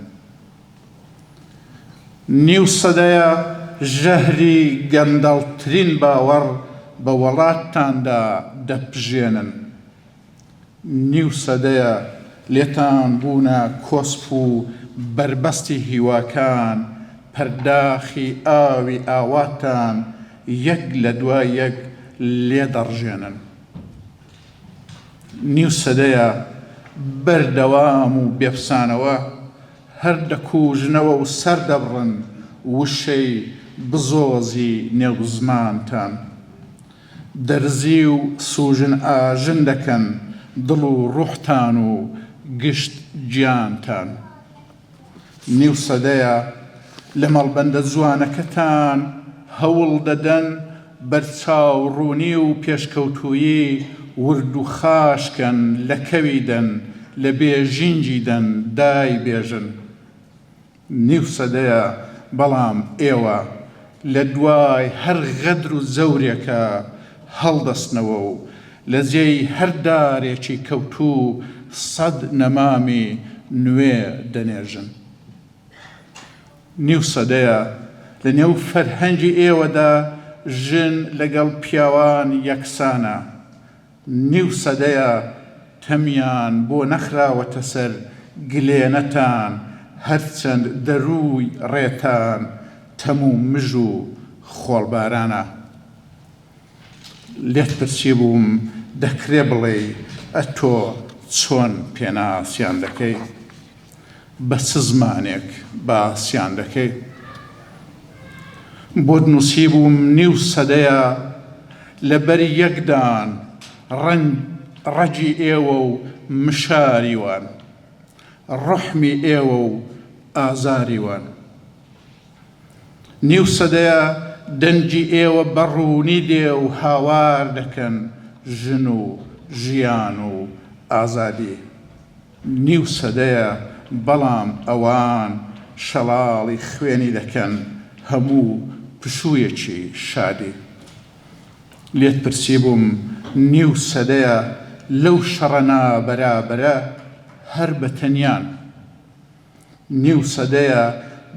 نیو سەدەیە ژەهری گەندەڵترین باوەڕ بە وڵاتتاندا دەپژێنن نیو سەدەیە لێتان بوونە کۆسپ و بربەستی هیواکان پەرداخی ئاوی ئاواتان یەک لە دوای یەک لێ دەڕژێنن نیو سەدەیە بەردەوام و بێفسانەوە هەر دەکوژنەوە و سەر دەبڕن وشەی بزۆزی نێو زمانتان دەرزی و سوژن ئاژن دەکەن دڵ و ڕوحتان و گشت گیانتان نیو سەدەیە لە مەڵبەندە جوانەکەتان هەوڵ دەدەن بەرچاو ڕوونی و پێشکەوتوویی ورد و خاشکەن لە کەوی دەن لە بێژینجی دەن دای بێژن نیو سەدەیە بەڵام ئێوە لە دوای هەر غەدر و زەورێکە هەڵدەستنەوە و لە جێی هەر دارێکی کەوتوو سەد نەمامی نوێ دەنێژن نیو سەدەیە لە نێو فەرهەنگی ئێوەدا ژن لەگەڵ پیاوان یەکسانە نیو سەدەیە تەمیان بۆ نەخراوەتە سەر گلێنەتان هەرچەند دەرووی ڕێتان تەموو مژ و خۆڵبارانە لێت پرسی بووم دەکرێ بڵێ ئەتۆ چۆن پێناسیان دەکەی بە چ زمانێک باسییان دەکەی بۆ نووسی بووم نیو سەدەیە لەبەر یەکدان ڕەنگی ئێوە و مشاریوان ڕحمی ئێوە و ئازاریوان نیو سەدەیە دەنجی ئێوە بەڕوونی دێ و هاوار دەکەن ژن و ژیان و ئازادی نیو سەدەیە بەڵام ئەوان شەڵاڵی خوێنی دەکەن هەموو پشوویەکی شادی لێت پرسی بووم نیو سەدەیە لەو شەڕەنا بەرابەرە هەر بە تەنیان نیو سەدەیە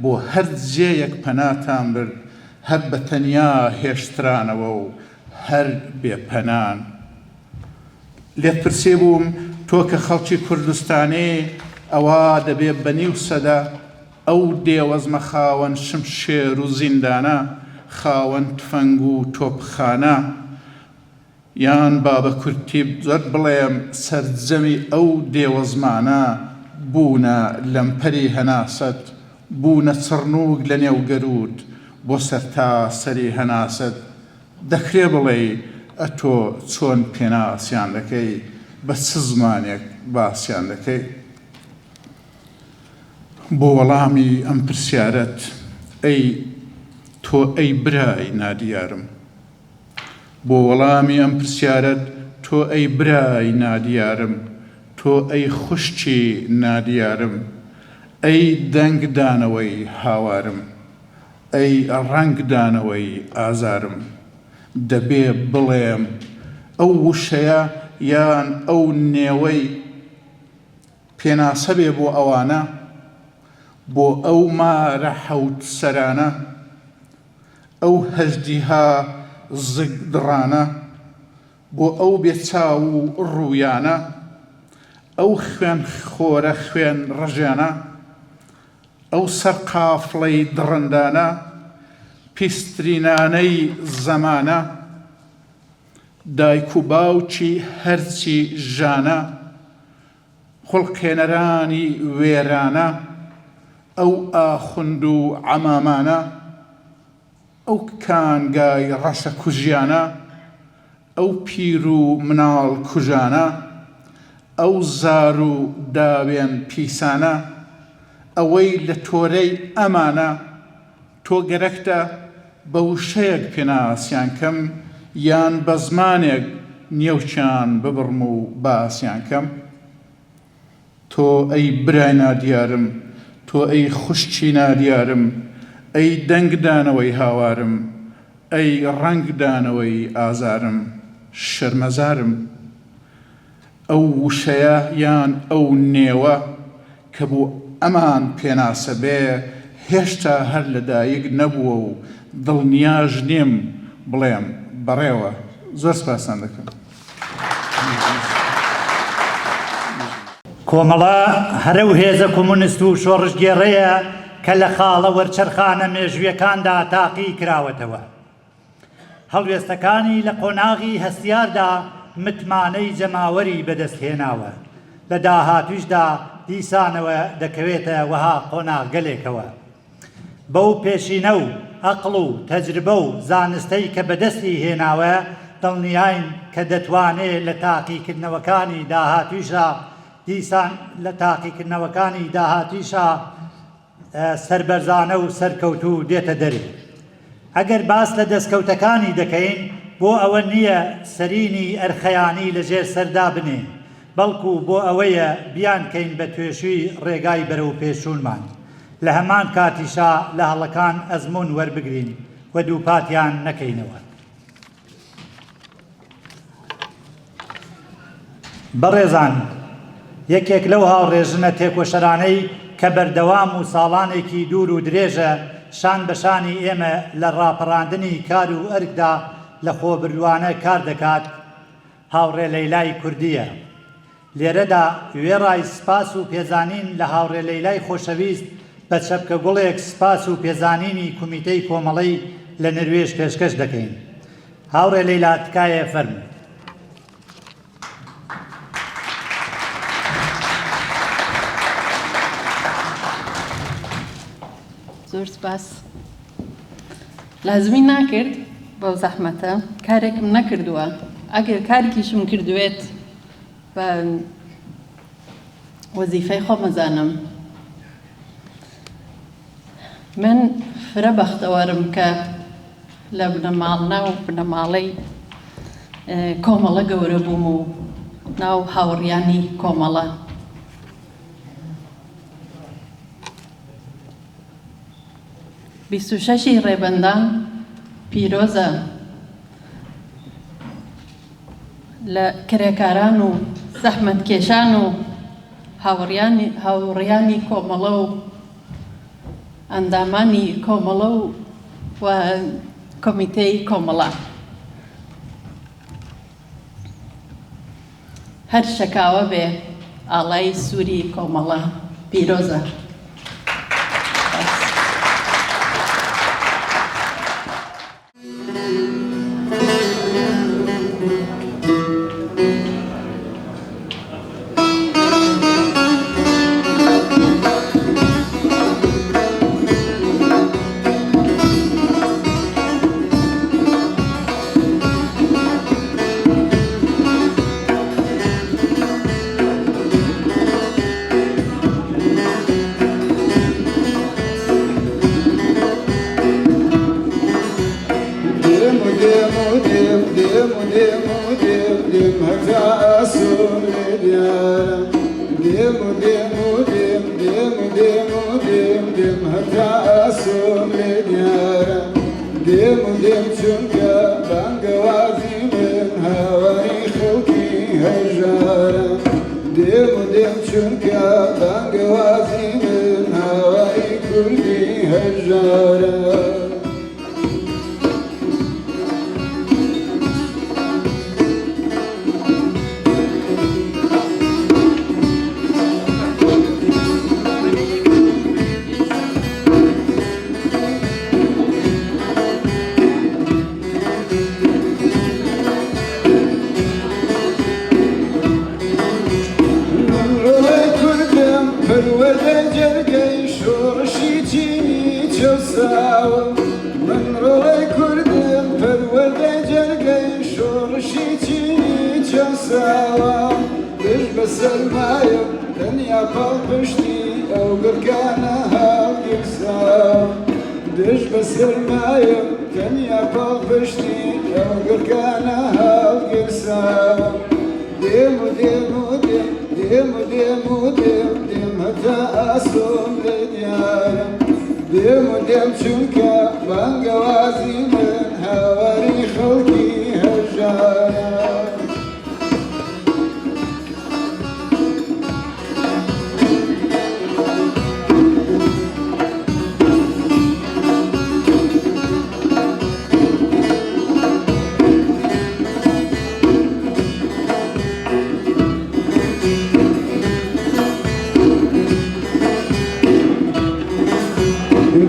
بۆ هەر جێیەک پەناتان برد هەر بە تەنیا هێشترانەوە و هەر بێپەنان لێت پرسی بووم تۆ کە خەڵکی کوردستانی ئەوە دەبێت بە نیو سەدە ئەو دێوەزمە خاوەن شمشێر و زیندانە خاوەن تفەنگ و تۆپخانە یان با بە کورتی زۆر بڵێم سەرجەمی ئەو دێوەزمانە بوونە لەمپەری هەناسەت بوونە چڕنووک لە نێو گەروت بۆ سەرتاسەری هەناسەت دەکرێ بڵێ ئەتۆ چۆن پێناسیان دەکەی بە چ زمانێک باسییان دەکەی بۆ وەڵامی ئەم پرسیارەت تۆ ئەی برای نادیارم بۆ وەڵامی ئەم پرسیارەت تۆ ئەی برای نادیارم تۆ ئەی خوشتی نادیارم ئەی دەنگدانەوەی هاوارم ئەی ڕەنگدانەوەی ئازارم دەبێ بڵێم ئەو وشەیە یان ئەو نێوەی پێناسە بێ بۆ ئەوانە بۆ ئەو مارە حەوت سەرانە ئەو هەژدیها زگدڕانە بۆ ئەو بێچاو و ڕوویانە ئەو خوێن خۆرە خوێن ڕژیانە ئەو سەرقافڵەی دڕندانە پیسترینانەی زەمانە دایک و باوکی هەرچی ژانە خوڵقێنەرانی وێرانە ئەو ئاخوند و عەمامانە ئەو کانگای ڕەشە کوژیانە ئەو پیر و مناڵ کوژانە ئەو زار و داوێن پیسانە ئەوەی لە تۆرەی ئەمانە تۆ گەرەکتە بە وشەیەک پێناسیان کەم یان بە زمانێک نێوچیان ببڕم و باسیان کەم تۆ ئەی برای نادیارم تۆ ئەی خوشتی نادیارم ئەی دەنگدانەوەی هاوارم ئەی ڕەنگدانەوەی ئازارم شەرمەزارم ئەو وشەیە یان ئەو نێوە کە بۆ ئەمان پێناسە بێ هێشتا هەر لەدایک نەبووە و دڵنیاژ نیم بڵێم بەڕێوە زۆر سپاسان دەکەم کۆمەڵە هەرە و هێزە کۆمونیست و شۆڕژگێڕەیە کە لە خاڵە وەرچەرخانە مێژویەکاندا تاقی کراوەتەوە هەڵوێستەکانی لە قۆناغی هەستیاردا متمانەی جەماوەری بەدەستهێناوە لە داهاتویشدا دیسانەوە دەکەوێتە وەها قۆناغ گەلێکەوە بەو پێشینە و ئەقڵ و تەجربە و زانستەی کە بەدەستی هێناوە دڵنیاین کە دەتوانێت لە تاقیکردنەوەکانی داهاتویشە دیسان لە تاقیکردنەوەکانی داهاتویشە سەربەرزانە و سەرکەوتوو دێتە دەرێ ئەگەر باس لە دەستکەوتەکانی دەکەین بۆ ئەوە نییە سەرینی ئەرخەیانی لەژێر سەردا بنێ بەڵکو بۆ ئەوەیە بیانکەین بە توێشوی ڕێگای بەرەو پێشوونمان لە هەمان کاتیشا لە هەڵەکان ئەزمون وەربگرین و دووپاتیان نەکەینەوە بەڕێزان یەکێک لەو هاوڕێژنە تێکۆشەرانەی کە بەردەوام و ساڵانێکی دوور و درێژە شان بەشانی ئێمە لە ڕاپەڕاندنی کار و ئەرکدا لە خۆبردووانە کار دەکات هاوڕێ لەیلای کوردیە لێرەدا وێڕای سپاس و پێزانین لە هاوڕێ لەیلای خۆشەویست بە چەپکە گوڵێک سپاس و پێزانینی کومیتەی کۆمەڵەی لە نروێژ پێشکەش دەکەین هاوڕێ لەیلا تکایە فەرموو زۆر سپاس لازمی ناکرد بەو زەحمەتە کارێکم نەکردووە ئەگەر کارێکیشم کردوێت بە وەزیفەی خۆمەزانم من فرە بەختەوەرم کە لە بنەماڵنا و بنەماڵەی کۆمەڵە گەورە بووم و ناو هاوڕیانی کۆمەڵە بیست و شەشی ڕێبەندان پیرۆزە لە کرێکاران و زەحمەتکێشان و هاوڕیانی کۆمەڵە و ئەندامانی کۆمەڵە و کۆمیتەی کۆمەڵە هەر شەکاوە بێ ئاڵای سووری کۆمەڵە پیرۆزە ديم وديم ديم وديم وديم ديم هتا أسوم لديارم ديم وديم وديم ديم وديم وديم ديم هتا أسوم لديارم ديم وديم چونكا بانقوازي من هواي خلقي هجارم ديم وديم چونكا بانقوازي من هواي كردي هجارم من روي كردم فالوردة جرقي شورشي تيني تشساوا بش بسلمايا دنيا بالبشتي او قرقانها قرساوا دش بسلمايا دنيا بالبشتي او قرقانها قرساوا ديمو ديمو ديم ديمو ديمو ديم ديم هتا أسوم لديارم ديم وديم چونكا بانقوازي من هواري خلقي هجارم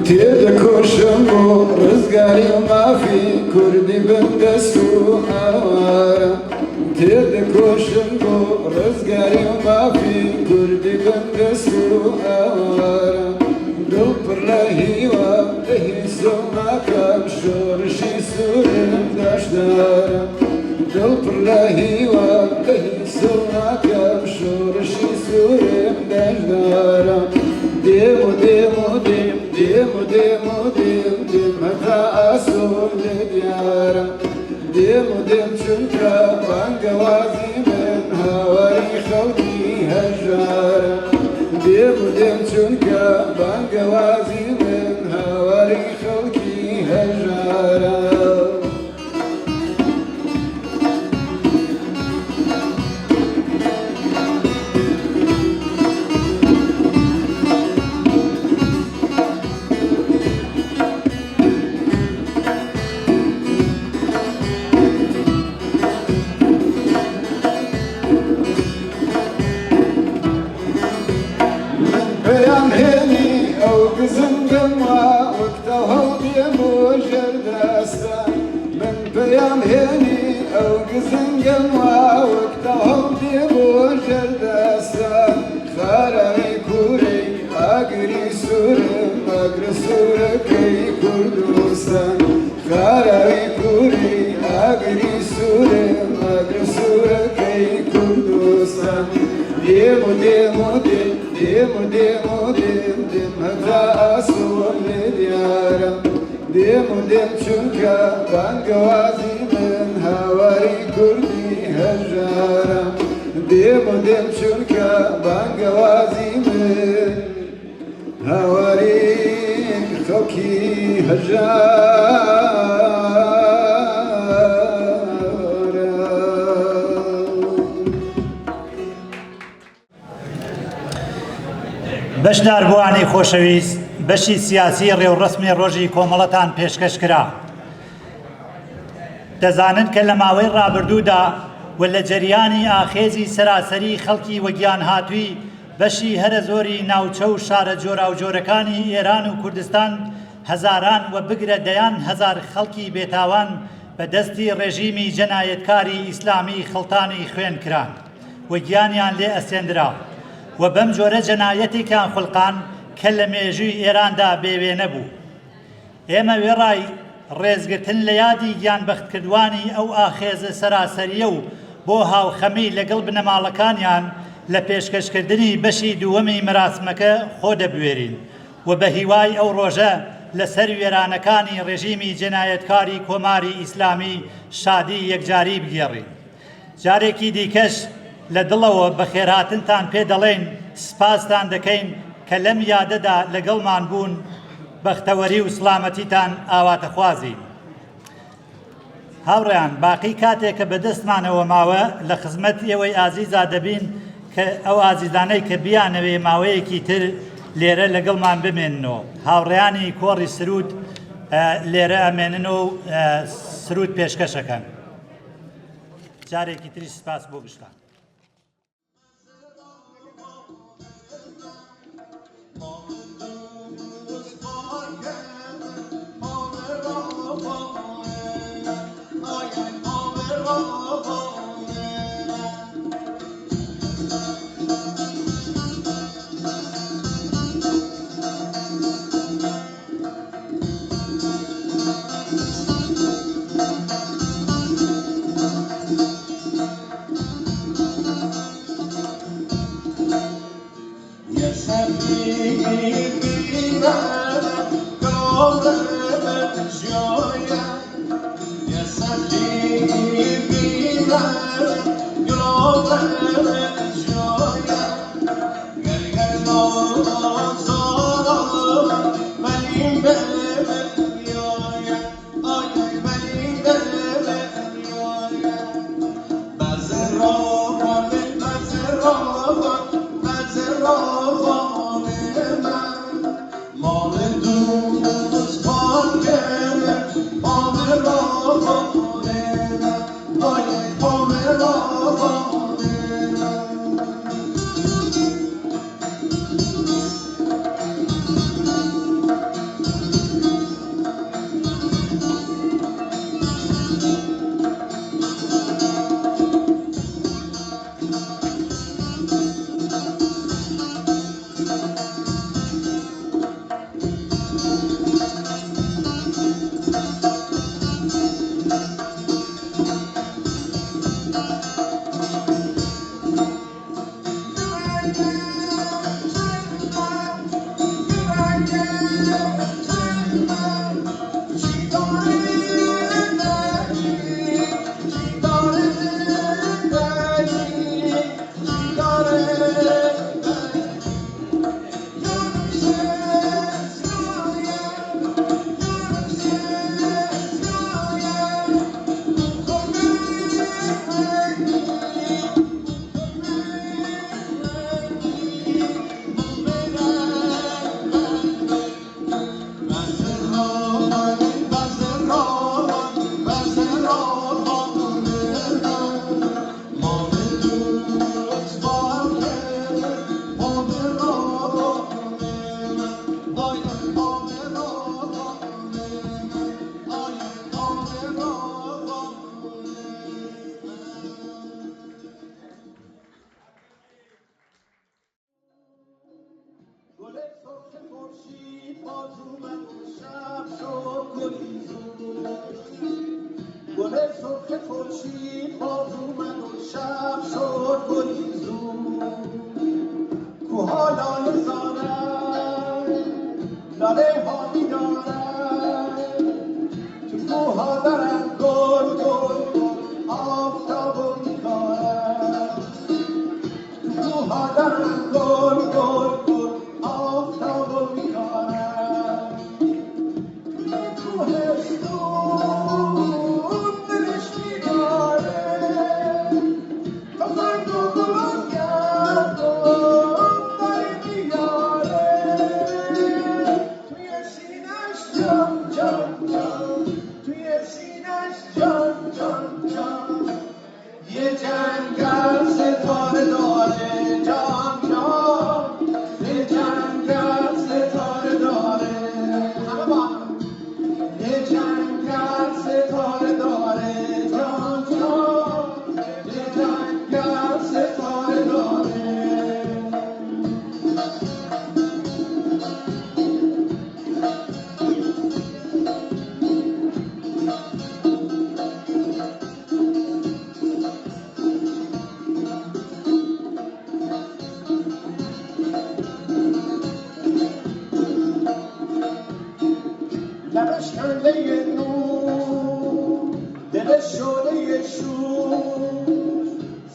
تيدا كوشم بو رزقاري وما في كردي بندسو هوارا تيدا كوشم بو رزقاري وما في كردي بندسو هوارا دل برهيوا دهي سوماكا شورشي سورم داشدارا دل برهيوا دهي سوماكا شورشي سورم داشدارا ديمو ديمو ديم ديمو ديمو ديم ديم هتا أسوم لديارم ديمو ديم چونكا بانقوازي من هواري خلقي هجارم ديمو ديم چونكا بانقوازي من هواري خلقي هجارم بيان هني او قزم قموا وقتها بيمو جرداستا من بيان هني او قزم قموا وقتها بيمو جرداستا خارعي كوري اقري سورم اقري سوركي كردوستان خارعي كوري اقري سورم اقري سوركي كردوستان ديمو ديمو ديم ديمو ديمو ديم ديم هتا أسوم لديارم ديمو ديم چونكا بانقوازي من هواري كردي هجارم ديمو ديم چونكا بانقوازي من هواري خلقي هجارم بەشداربووانی خۆشەویست بەشی سیاسی ڕێوڕسمی ڕۆژی کۆمەڵەتان پێشکەشکرا. دەزانن کە لە ماوەی ڕابردوودا و لە جەریانی ئاخێزی سەراسەری خەڵکی وەگیان هاتووی بەشی هەرە زۆری ناوچە و شارە جۆراوجۆرەکانی ئێران و کوردستان هەزاران و بگرە دەیان هەزار خەڵکی بێتاوان بە دەستی ڕێژیمی جەنایەتکاری ئیسلامی خەڵتانی خوێن کران و گیانیان لێ ئەسێندرا و بەم جۆرە جەنایەتێکیان خوڵقان کە لە مێژووی ئێراندا بێوێ نەبوو. ئێمە وێڕای ڕێزگرتن لە یادی گیانبەختکردوانی ئەو ئاخێزە سەراسەریە و بۆ هاوخەمی لەگەڵ بنەماڵەکانیان لە پێشکەشکردنی بەشی دووەمی مەراسمەکە خۆ دەبوێرین و بە هیوای ئەو ڕۆژە لەسەر وێرانەکانی ڕێژیمی جەنایەتکاری کۆماری ئیسلامی شادی یەکجاری بگێڕین. جارێکی دیکەش لە دڵەوە بە خێرهاتنتان پێ دەڵێن سپاستان دەکەین کە لەم یادەدا لەگەڵمان بوون، بەختەوەری و سلامەتیتان ئاواتەخوازی. هاوڕێیان، باقی کاتێک کە بەدەستمانەوە ماوە لە خزمەت ئێوەی ئازیزا دەبین کە ئەو ئازیزانەی کە بیانەوێ ماوەیەکی تر لێرە لەگەڵمان بمێننەوە. هاوڕێیانی کۆڕی سرود لێرە ئەمێننەوە و سرود پێشکەشەکەن. جارێکی تری سپاس بۆ گشتان. پرده نور دل شعله شور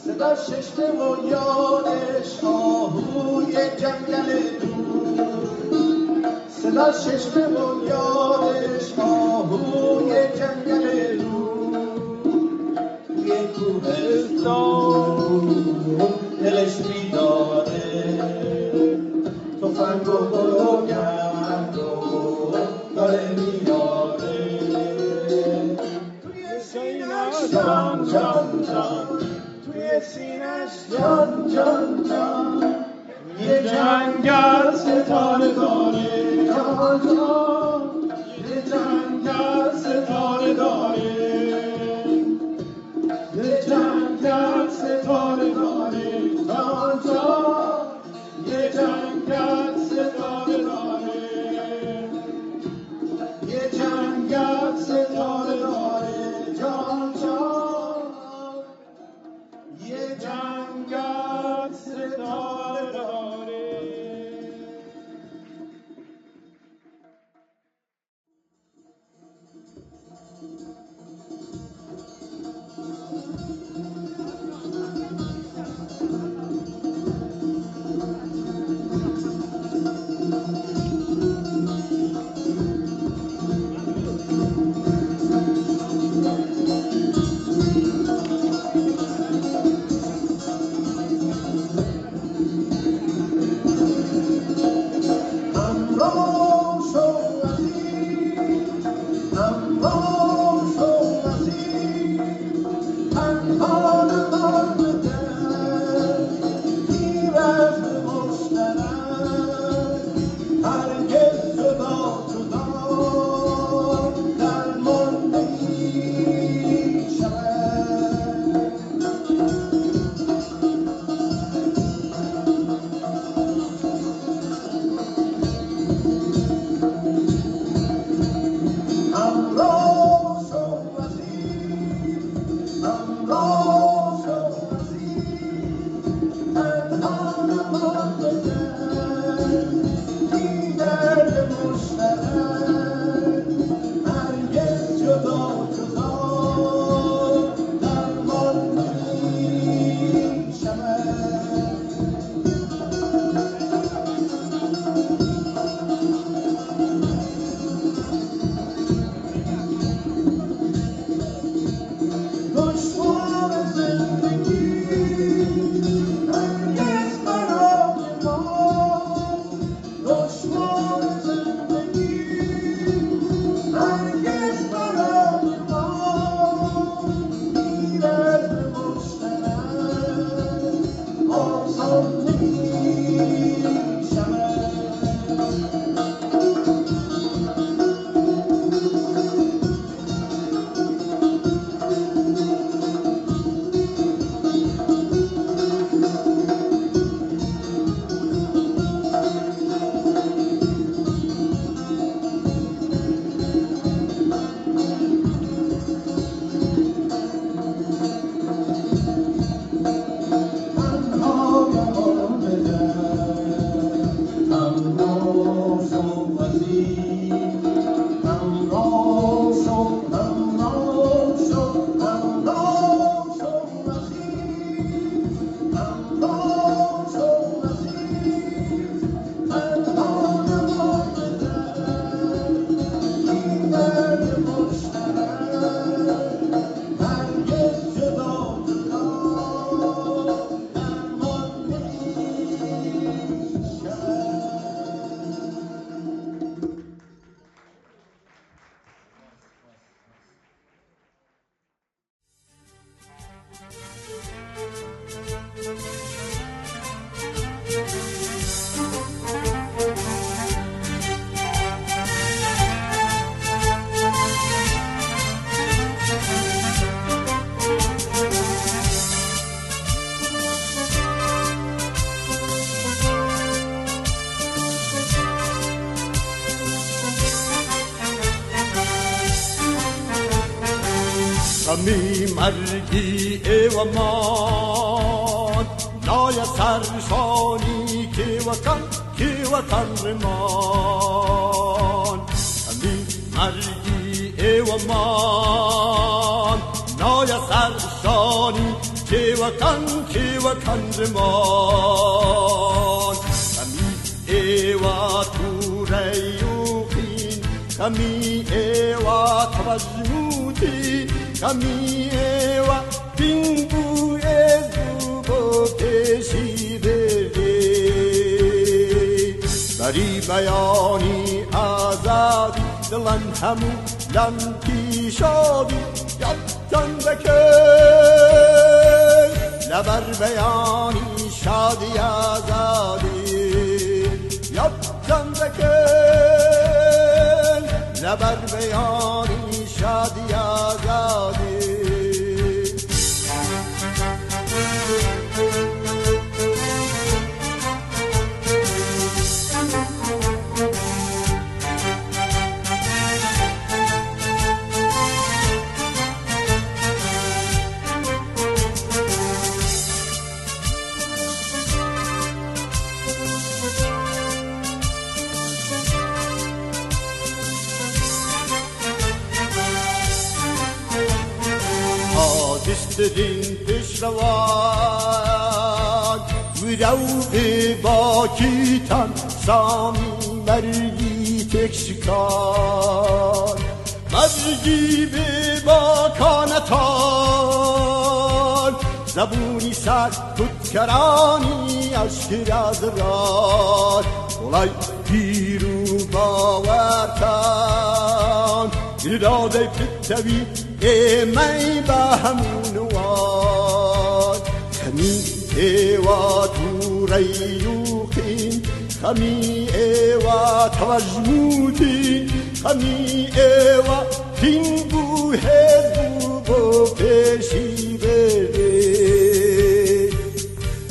صدا ششمه و یادش آهوی جنگل دور صدا ششمه و یادش آهوی جنگل دور توی کوهستان دلش بیداره تفنگ و گلوگرد و داره میاره توی سینش جان جان جان توی سینش جان جان جان یه جنگل ستاره داره جان جان یه جنگل ستاره داره یه جنگل ستاره داره جان جان یه جنگل ستاره داره یه جنگل ستاره داره جان جان یه جنگل ستاره داره. غمی مرگی ایوان لای سرشانی که وطن رمان غمی مرگی ایومان نای سرشانی که و کندمان کمی ایوا تو ریوخین کمی ایوا توجموتی کمی ایوا پینگو ازو با پیشی بردی بری بیانی آزادی دلن همو لمکی شادی یادتن بکن لبر بیانی شادی آزادی یادتن بکن لبر بیانی شادی آزادی دستدین پیشروان ورو به باکیتن سامی مرگی تک شکار مرگی به باکانتان زبونی سر تودکرانی اشکر از راد kolay piru bawartan irade pittevi emay bahamunwan kami ewa turayuqin kami ewa tawajmutin kami ewa tingu hezbu bo peshi berde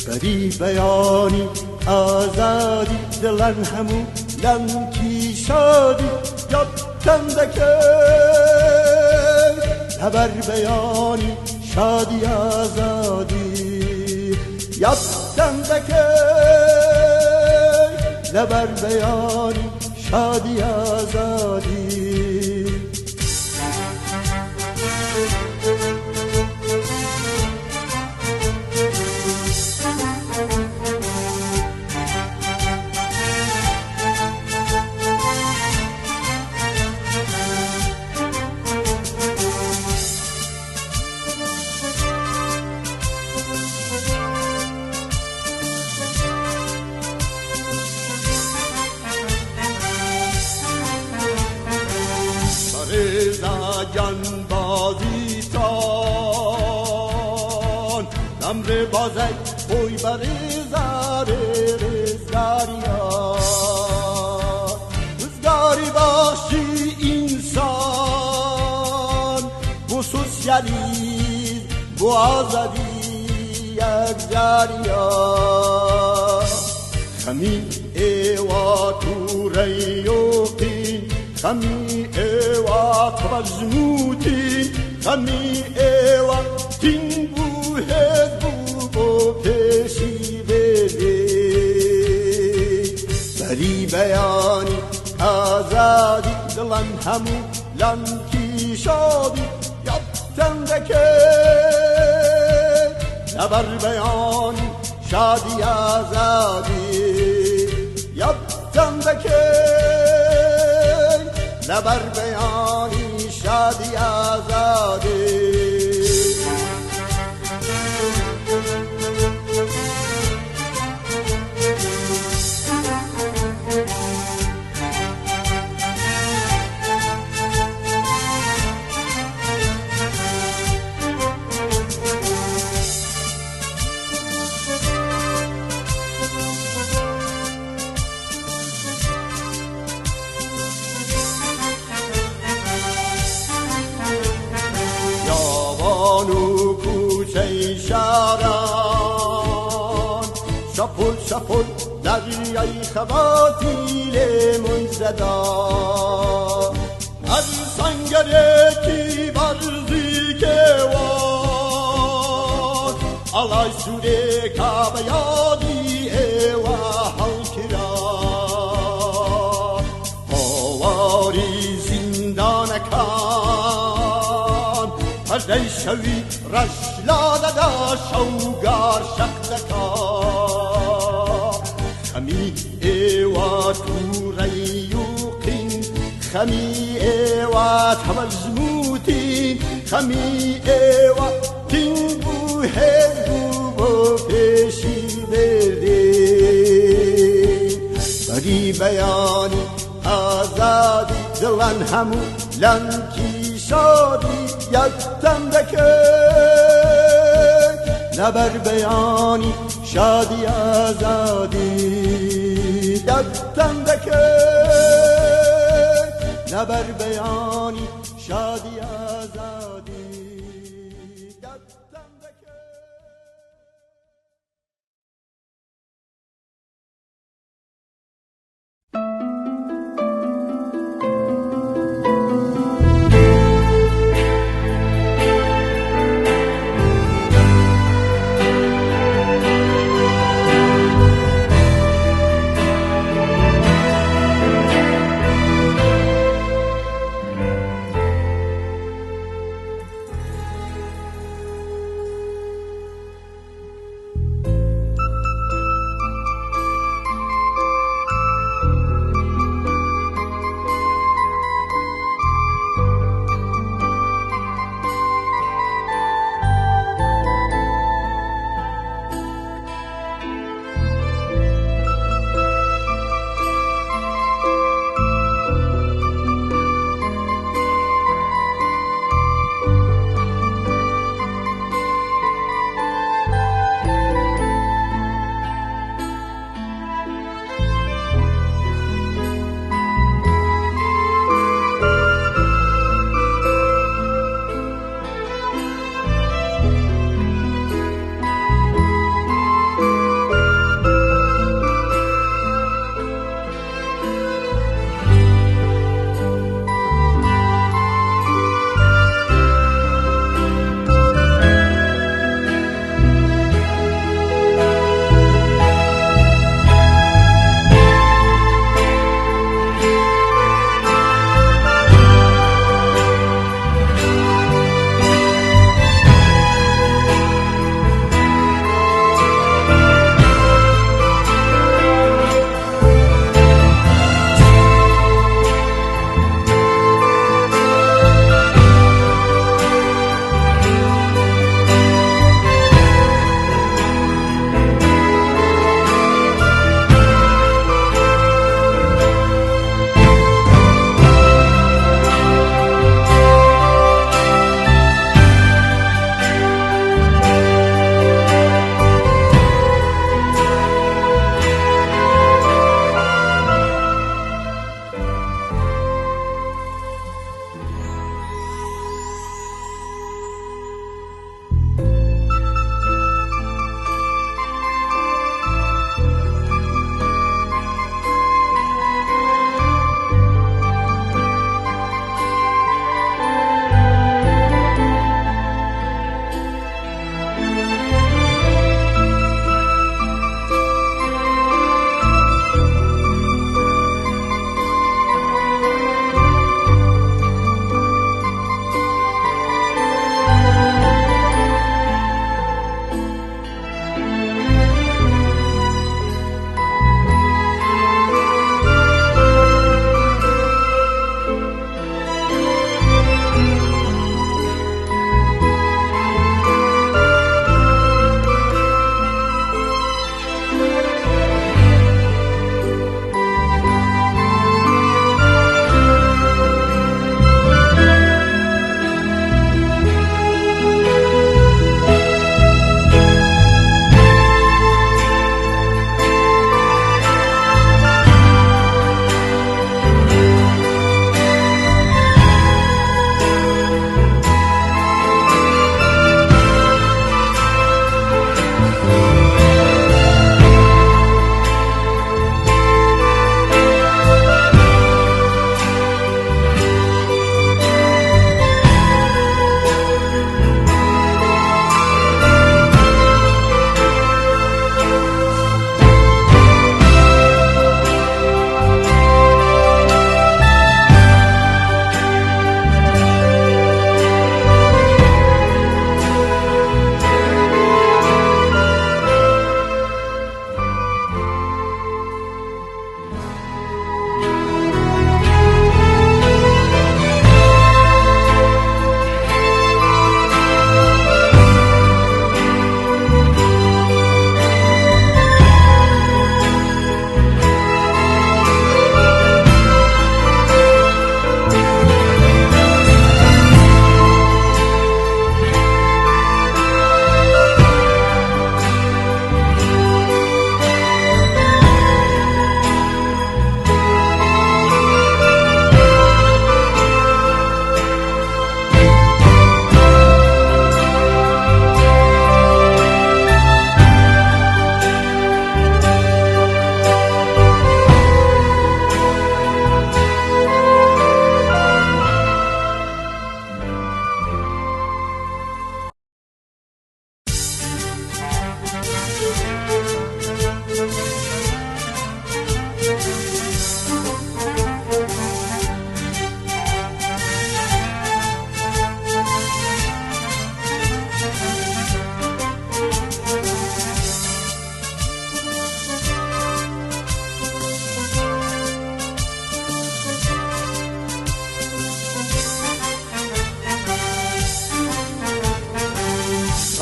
bari bayani آزادی دلن همو لمکی شادی یادتن بکن خبر بیانی شادی آزادی یادتن بکن خبر بیانی شادی آزادی امر بازی اوی بریزاره رزگاریا رزگاری باشی انسان bu sosyalizm bu azadi yekjariya خمی ایوا تو ریوقین خمی ایوا تبزموتین خمی ایوا تینگو هزبو بو پیشی بده بری بیانی آزادی دلن همو لنکی شادی یادتن بکن نبر بیانی شادی آزادی یادتن بکن نبر بیانی شادی آزادی شپل شپل دریای خواتیل منزدا از سنگرکی برزی که وان alay سوره کعبه یادی ایوا حلکرا هواری زندان کار ڕژدەی شەوی ڕەشلا دەدا شەوگار شەق دەکا خەمی ئێوە تووڕەی و قین خەمی ئێوە تەمەزموتین خەمی ئێوە تین بوو هێز بوو بۆ پێشی بێردین بەری بەیانی ئازادی دڵان هەموو لەنکی شادی یەکتەم دەکەین لەبەر بەیانی شادی ئازادی یەکتەم دەکەین لەبەر بەیانی شادی ئازادی یەکتەم دەکەین.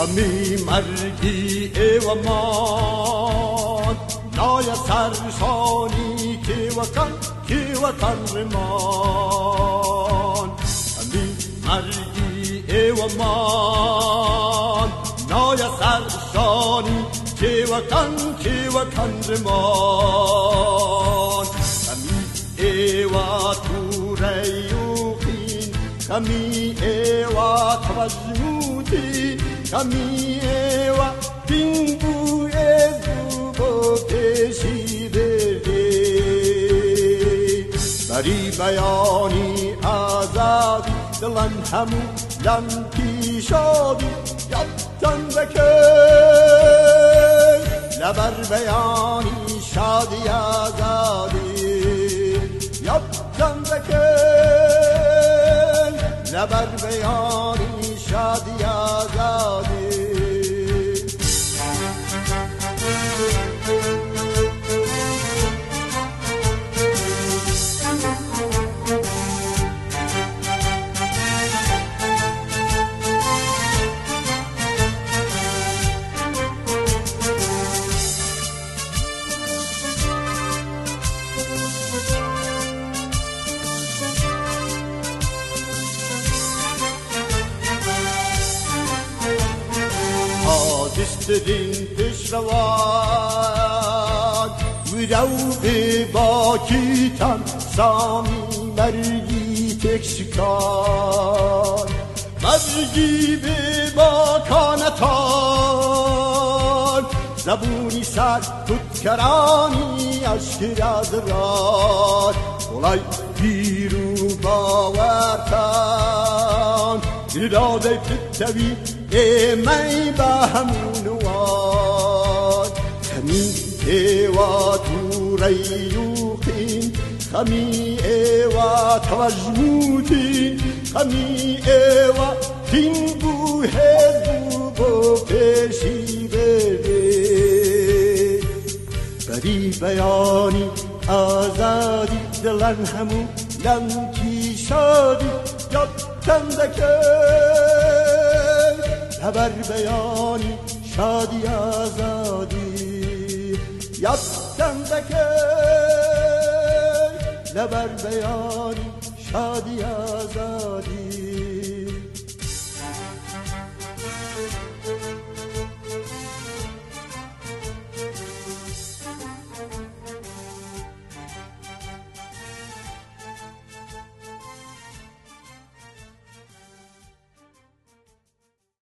غمی مرگی ایومان نای سرشانی که وکن رمان غمی مرگی ایومان نای سرشانی که وکن رمان غمی ایوا تو ریوخین غمی ایوا توجموتی غمی ایوا بینگو ازو با پیشی بردی بری بیانی آزادی دلن همو لنکی شادی یادتن بکن لبر بیانی شادی آزادی یادتن بکن لبر بیانی شادی آزادی دسترین پیشروان ورو به باکیتن سامی مرگی تکشکان مرگی به باکانتان زبونی سر تودکرانی اشک رازران olay پیرو باورتان اراده تتوی ایمی با همونوان خمی ایوا تو ریوخین خمی ایوا توجموتین خمی ایوا تینگو هزو با پیشی برده بری بیانی آزادی دلن همو لنکی شادی یادتن دکن خبر بیانی شادی آزادی یادتن دکن لبر بیانی شادی آزادی